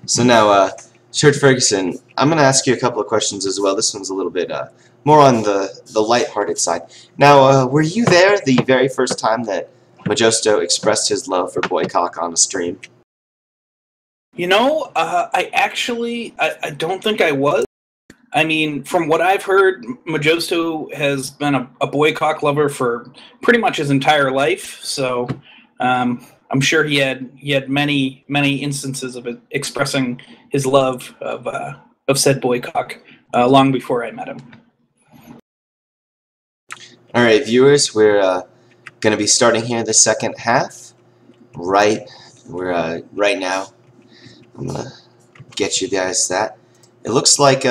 So now, Stuart Ferguson, I'm going to ask you a couple of questions as well. This one's a little bit more on the lighthearted side. Now, were you there the very first time that Majosto expressed his love for Boycock on a stream? I don't think I was. I mean, from what I've heard, Majosto has been a Boycock lover for pretty much his entire life. So I'm sure he had many instances of expressing his love of said Boycock long before I met him. All right, viewers, we're going to be starting here the second half. Right now. I'm going to get you guys that. It looks like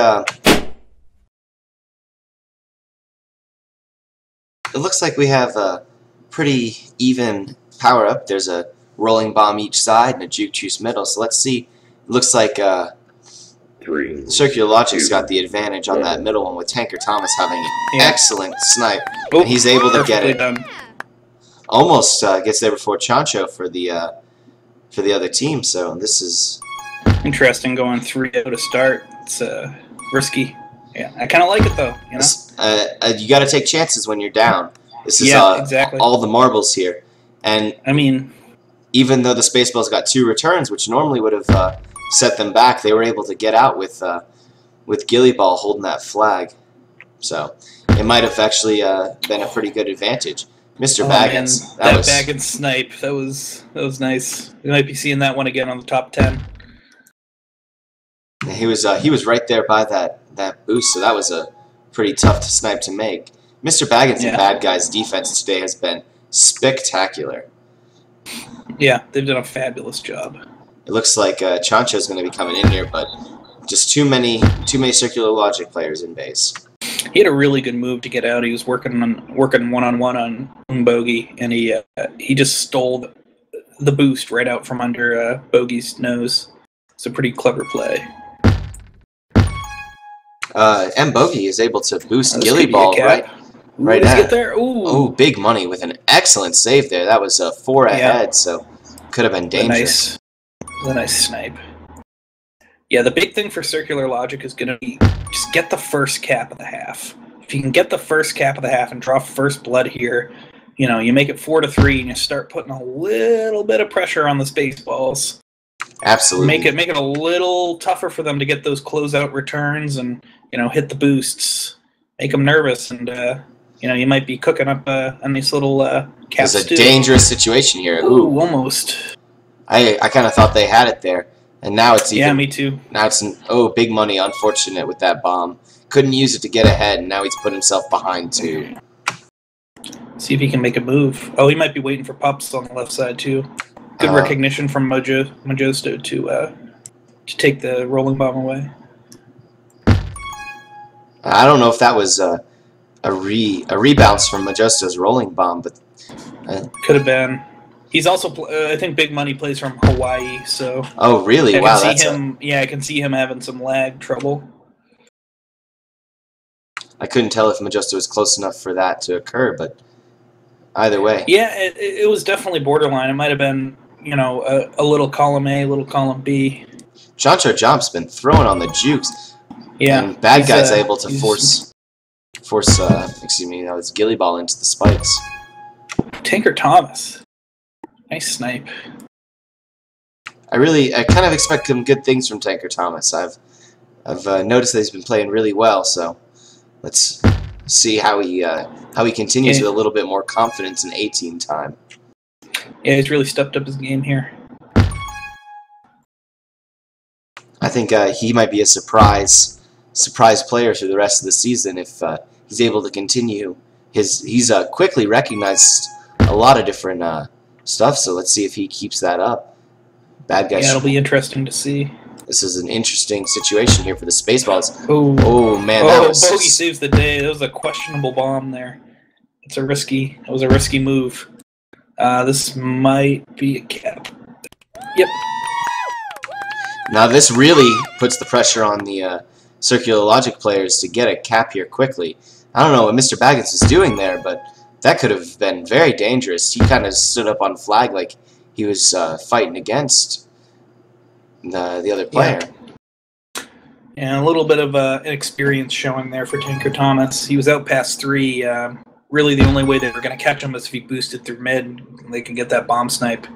we have a pretty even power up. There's a rolling bomb each side and a juke juice middle. So let's see. It looks like Circular Logic's got the advantage on that middle one with Tanker Thomas having an excellent snipe. Oh, he's able to get it. Done. Almost gets there before Chancho for the other team. So this is interesting going 3-0 to start. It's risky. Yeah, I kind of like it though. You got to take chances when you're down. This is exactly. all the marbles here. And I mean, even though the Spaceballs got 2 returns, which normally would have set them back, they were able to get out with Gillyball holding that flag. So it might have actually been a pretty good advantage. Mr. Baggins, that Baggins snipe, that was nice. We might be seeing that one again on the top 10. He was right there by that boost, so that was a pretty tough snipe to make. Mr. Baggins and Bad Guys' defense today has been spectacular. Yeah, they've done a fabulous job. It looks like Chancho's going to be coming in here, but just too many Circular Logic players in base. He had a really good move to get out. He was working one-on-one on Bogey, and he just stole the boost right out from under Bogey's nose. It's a pretty clever play. M. Bogey is able to boost Gillyball right now. Get there? Ooh, big money with an excellent save there. That was 4 ahead, so could have been dangerous. A nice snipe. Yeah, the big thing for Circular Logic is going to be just get the first cap of the half. If you can get the first cap of the half and draw first blood here, you make it 4-3 and you start putting a little bit of pressure on the Spaceballs. Absolutely. Make it a little tougher for them to get those closeout returns and hit the boosts. Make them nervous, and you might be cooking up a nice little cap stew. It's a dangerous situation here. Ooh, almost. I kind of thought they had it there, and now it's even. Yeah, me too. Now it's big money. Unfortunate with that bomb. Couldn't use it to get ahead, and now he's put himself behind too. See if he can make a move. Oh, he might be waiting for Pups on the left side too. Good recognition from Majosto to take the rolling bomb away. I don't know if that was a rebounce from Majosto's rolling bomb, but could have been. He's also, I think, Big Money plays from Hawaii, so. Oh, really? Wow, that's I can see him having some lag trouble. I couldn't tell if Majosto was close enough for that to occur, but either way. Yeah, it was definitely borderline. It might have been, a little column A, a little column B. Chancho Jump's been throwing on the jukes. Yeah. And Bad Guy's able to force it's Gillyball into the spikes. Tanker Thomas. Nice snipe. I kind of expect some good things from Tanker Thomas. I've noticed that he's been playing really well, so let's see how he continues with a little bit more confidence in A-team time. Yeah, he's really stepped up his game here. I think he might be a surprise player through the rest of the season if he's able to continue. He's quickly recognized a lot of different stuff, so let's see if he keeps that up. Bad guy. Yeah, it'll be interesting to see. This is an interesting situation here for the Spaceballs. Oh man, Bogey saves the day. That was a questionable bomb there. That was a risky move. This might be a cap. Yep. Now this really puts the pressure on the Circular Logic players to get a cap here quickly. I don't know what Mr. Baggins is doing there, but that could have been very dangerous. He kind of stood up on flag like he was fighting against the other player. Yeah, a little bit of an experience showing there for Tinker Thomas. He was out past 3. Really, the only way they were going to catch him was if he boosted through mid, and they can get that bomb snipe.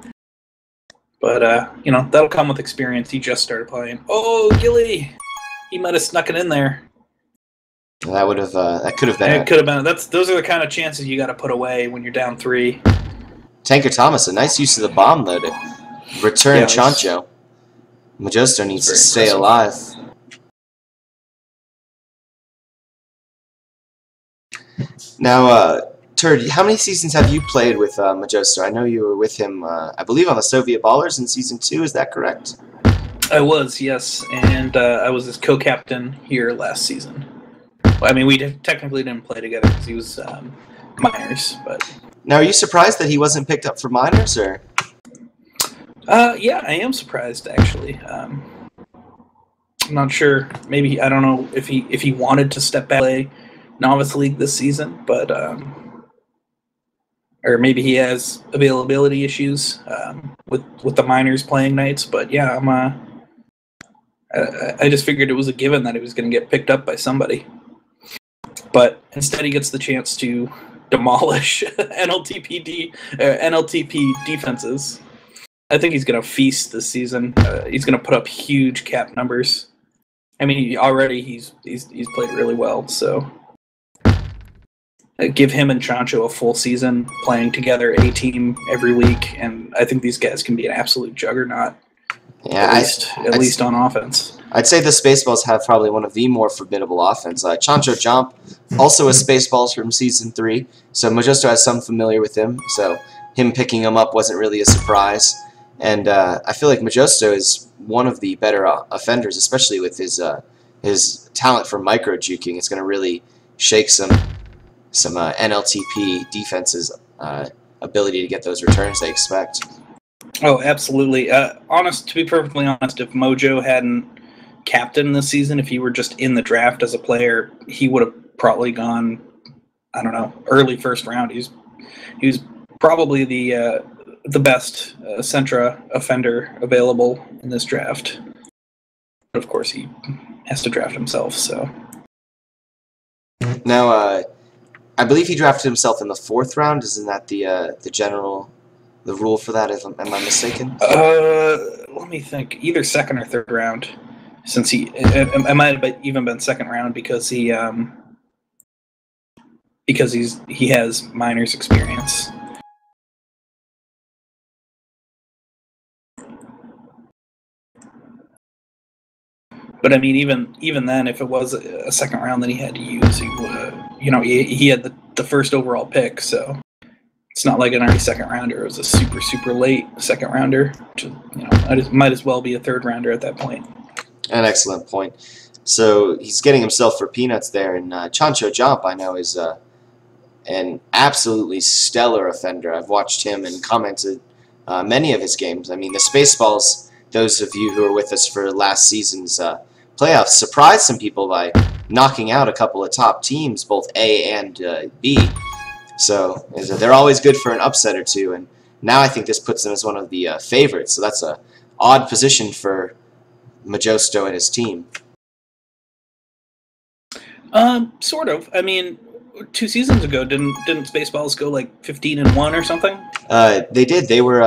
But, you know, that'll come with experience. He just started playing. Oh, Gilly! He might have snuck it in there. That would have. That could have been. It could have been. Those are the kind of chances you got to put away when you're down 3. Tanker Thomas, a nice use of the bomb though to return Chancho. Majosto needs to stay alive. Now, Turd, how many seasons have you played with Majosto? I know you were with him, I believe, on the Soviet Ballers in Season 2. Is that correct? I was, yes, and I was his co-captain here last season. Well, I mean, we technically didn't play together because he was minors, but... Now, are you surprised that he wasn't picked up for minors, or...? Yeah, I am surprised, actually. I'm not sure. Maybe, I don't know if he wanted to step back and play Novice League this season, but... or maybe he has availability issues with the minors playing nights, but yeah, I just figured it was a given that he was going to get picked up by somebody. But instead he gets the chance to demolish NLTP defenses. I think he's going to feast this season. He's going to put up huge cap numbers. I mean, he's played really well, so give him and Chancho a full season playing together, A-team every week, and I think these guys can be an absolute juggernaut. Yeah, at least on offense. I'd say the Spaceballs have probably one of the more formidable offense. Chancho Jump, also a Spaceballs from Season 3, so Majosto has some familiar with him, so him picking him up wasn't really a surprise. And I feel like Majosto is one of the better offenders, especially with his talent for micro-juking. It's going to really shake some NLTP defenses' ability to get those returns they expect. Oh, absolutely. To be perfectly honest, if Mojo hadn't captained this season, if he were just in the draft as a player, he would have probably gone, I don't know, early first round. He was probably the best Centra offender available in this draft. But of course, he has to draft himself. So now, I believe he drafted himself in the 4th round. Isn't that the rule for that? Am I mistaken? Let me think. Either 2nd or 3rd round, since it might have even been 2nd round because he has minors experience. But I mean, even then, if it was a 2nd round that he had to use, he would, he had the first overall pick, so it's not like an early 2nd rounder. It was a super late 2nd rounder, which might as well be a 3rd rounder at that point. An excellent point. So he's getting himself for peanuts there, and Chancho Jump, I know, is an absolutely stellar offender. I've watched him and commented many of his games. I mean, the Spaceballs, those of you who were with us for last season's playoffs, surprised some people by knocking out a couple of top teams, both A and B. So they're always good for an upset or two, and now I think this puts them as one of the favorites. So that's a odd position for Majosto and his team. Sort of. I mean, 2 seasons ago, didn't Spaceballs go like 15-1 or something? They did. They were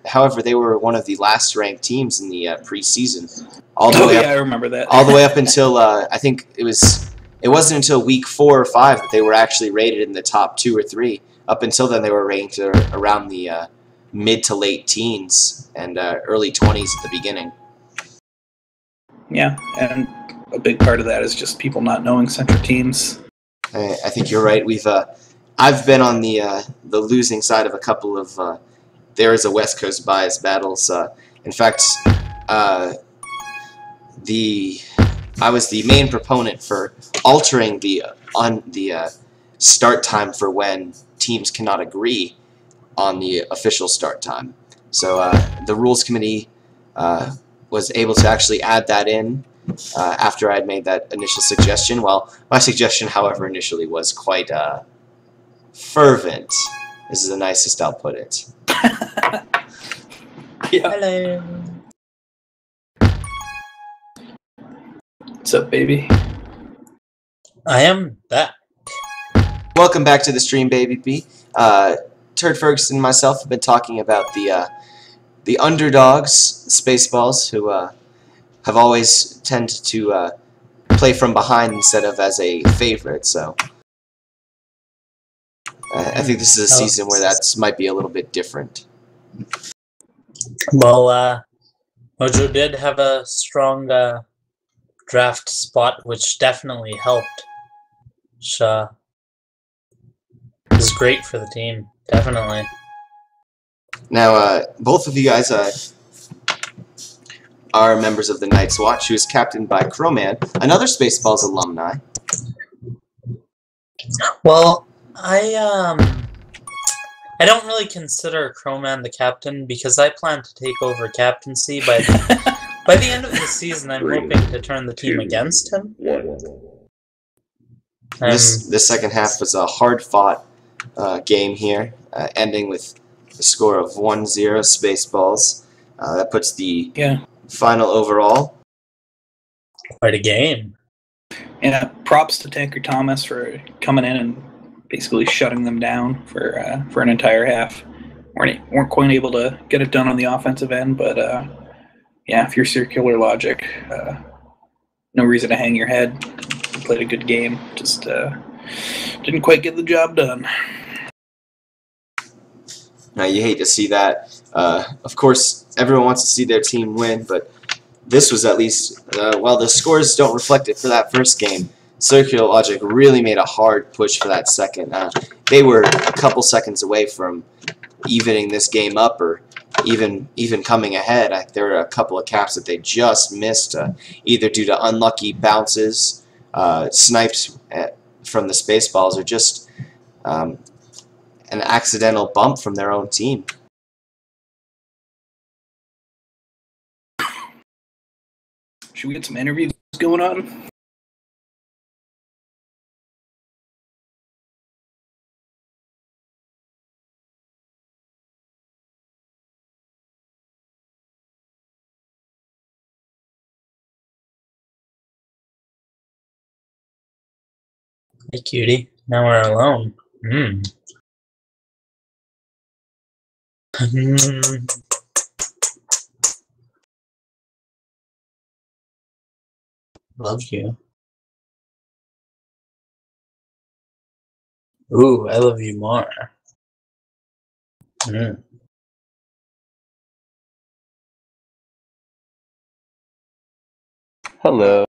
However, they were one of the last ranked teams in the preseason. I remember that. All the way up until I think it it wasn't until week 4 or 5 that they were actually rated in the top 2 or 3. Up until then, they were ranked around the mid to late teens and early 20s at the beginning. Yeah, and a big part of that is just people not knowing Central teams. I think you're right. I've been on the losing side of a couple of there is a West Coast bias battles. In fact, I was the main proponent for altering the start time for when teams cannot agree on the official start time. So the rules committee was able to actually add that in after I had made that initial suggestion. Well, my suggestion, however, initially was quite fervent. This is the nicest I'll put it. Yeah. Hello. What's up, baby? I am back. Welcome back to the stream, Baby B. Turd Ferguson and myself have been talking about the underdogs, Spaceballs, who have always tended to play from behind instead of as a favorite. So I think this is a season where that might be a little bit different. Well, Mojo did have a strong draft spot, which definitely helped. Which is great for the team, definitely. Now, both of you guys are members of the Night's Watch, who is captained by Crowman, another Spaceballs alumni. Well, I don't really consider Crowman the captain because I plan to take over captaincy by the end of the season. I'm hoping to turn the team against him. This second half was a hard-fought game here, ending with a score of 1-0 Spaceballs. That puts the final overall. Quite a game. Yeah, props to Tanker Thomas for coming in and basically shutting them down for an entire half. Weren't quite able to get it done on the offensive end, but yeah, if you're circular logic, no reason to hang your head. You played a good game, just didn't quite get the job done. Now, you hate to see that. Of course, everyone wants to see their team win, but this was at least, while the scores don't reflect it for that first game, Circular Logic really made a hard push for that second. They were a couple seconds away from evening this game up or even coming ahead. There were a couple of caps that they just missed, either due to unlucky bounces, sniped from the Spaceballs, or just an accidental bump from their own team. Should we get some interviews going on? Hey, cutie. Now we're alone. Love you. Ooh, I love you more. Hello.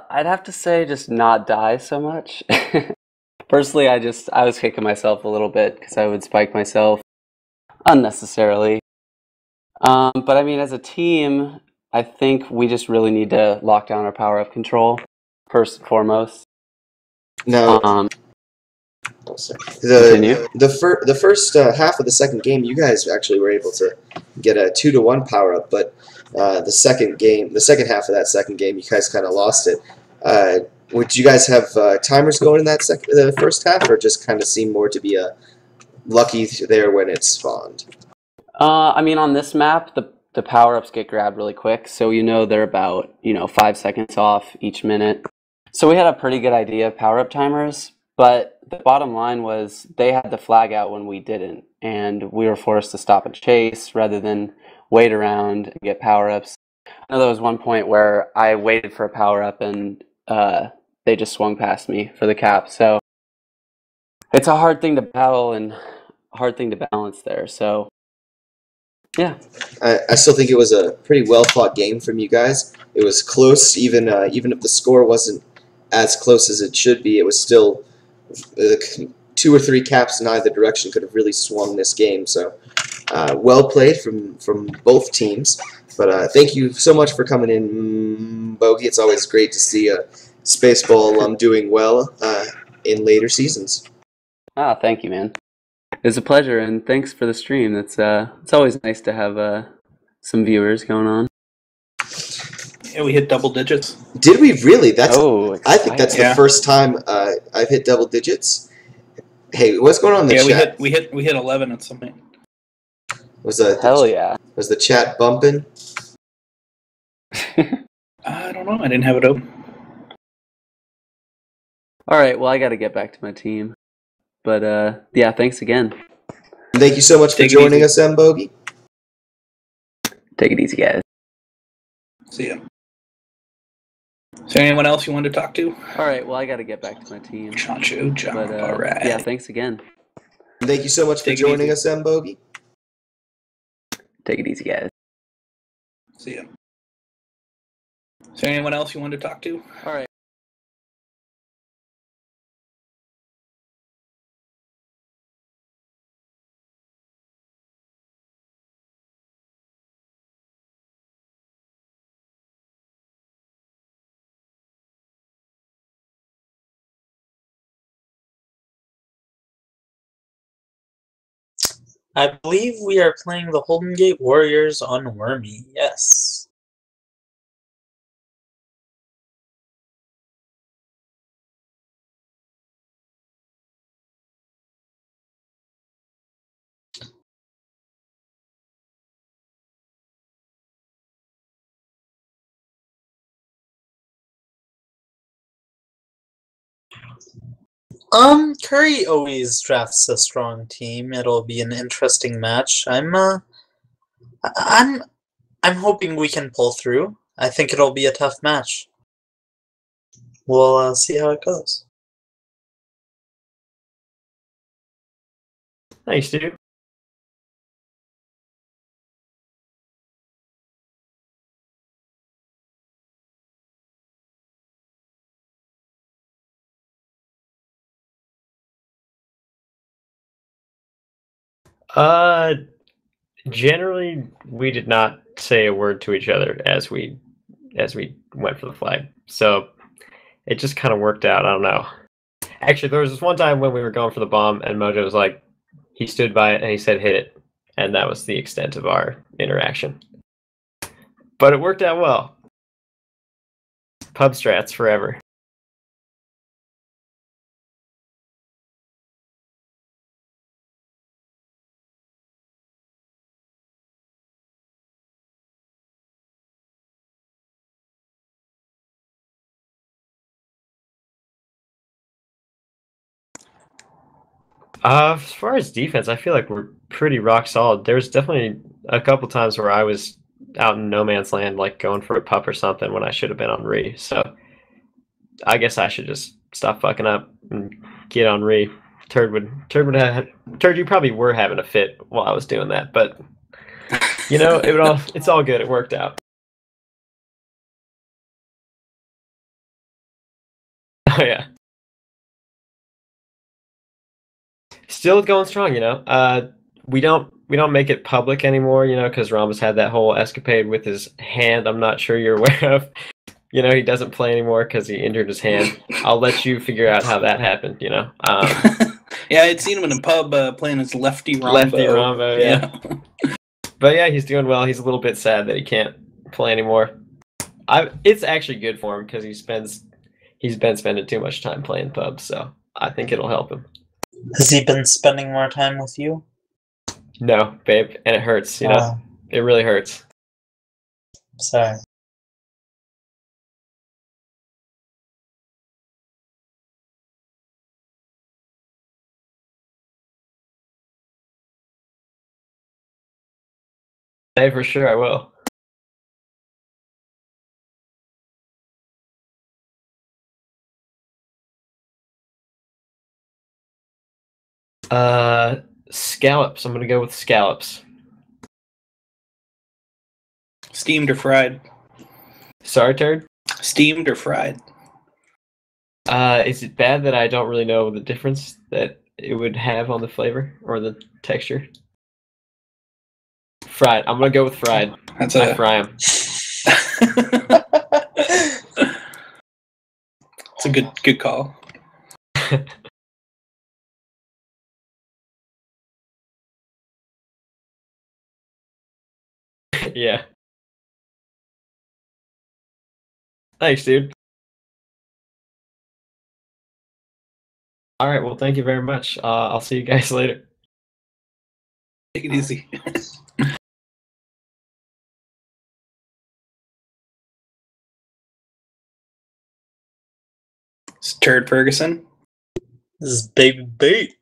I'd have to say just not die so much. Personally, I was kicking myself a little bit because I would spike myself unnecessarily. But I mean, as a team, I think we just really need to lock down our power up control first and foremost. No. The first half of the second game, you guys actually were able to get a 2-to-1 power up, but the second half of that second game, you guys kind of lost it. Would you guys have timers going in the first half, or just kind of seem more to be lucky there when it spawned? I mean, on this map, the power-ups get grabbed really quick, so they're about 5 seconds off each minute. So we had a pretty good idea of power-up timers, but the bottom line was they had the flag out when we didn't, and we were forced to stop and chase rather than wait around and get power-ups. I know there was one point where I waited for a power-up and they just swung past me for the cap. So it's a hard thing to battle and a hard thing to balance there. So yeah. I still think it was a pretty well-fought game from you guys. It was close, even if the score wasn't as close as it should be. It was still 2 or 3 caps in either direction could have really swung this game. So well played from both teams. But thank you so much for coming in, Bogey. It's always great to see a Spaceball doing well in later seasons. Thank you, man. It's a pleasure, and thanks for the stream. It's always nice to have some viewers going on. Yeah, we hit double digits. Did we really? I think that's exciting. the first time I've hit double digits. Hey, what's going on in the chat? we hit 11 at some point. Hell yeah. Was the chat bumping? I don't know. I didn't have it open. All right. Well, I got to get back to my team. But yeah, thanks again. Thank you so much for joining us, Bogey. Take it easy, guys. See ya. Is there anyone else you wanted to talk to? All right. Well, I got to get back to my team. Chancho jump. But all right. yeah, thanks again. Thank you so much for joining us, Bogey. Take it easy, guys. See ya. Is there anyone else you wanted to talk to? All right. I believe we are playing the Holden Gate Warriors on Wormy. Yes. Curry always drafts a strong team. It'll be an interesting match. I'm hoping we can pull through. I think it'll be a tough match. We'll see how it goes. Thanks, dude. Generally, we did not say a word to each other as we went for the flag. So it just kind of worked out. I don't know. Actually, there was this one time when we were going for the bomb, and Mojo was like, he stood by it and he said, "Hit it," and that was the extent of our interaction. But it worked out well. Pub strats forever. As far as defense, I feel like we're pretty rock solid. There's definitely a couple times where I was out in no man's land, like going for a pup or something, when I should have been on Re. So I guess I should just stop fucking up and get on Re. Turd, you probably were having a fit while I was doing that, but it's all good. It worked out. Oh yeah. Still going strong, we don't make it public anymore, because Rambus had that whole escapade with his hand. I'm not sure you're aware of. He doesn't play anymore because he injured his hand. I'll let you figure out how that happened. Yeah, I'd seen him in a pub playing his lefty Rambo. Yeah. But yeah, he's doing well. He's a little bit sad that he can't play anymore. It's actually good for him because he's been spending too much time playing pubs, so I think it'll help him. Has he been spending more time with you? No, babe, and it hurts. You know, it really hurts. Sorry. Hey, for sure, I will. Scallops. I'm gonna go with scallops. Steamed or fried? Sorry, Turd? Steamed or fried? Is it bad that I don't really know the difference that it would have on the flavor or the texture? Fried. I'm gonna go with fried. I fry them. It's a good call. Yeah. Thanks, dude. All right. Well, thank you very much. I'll see you guys later. Take it easy. It's Turd Ferguson. This is Baby Bait.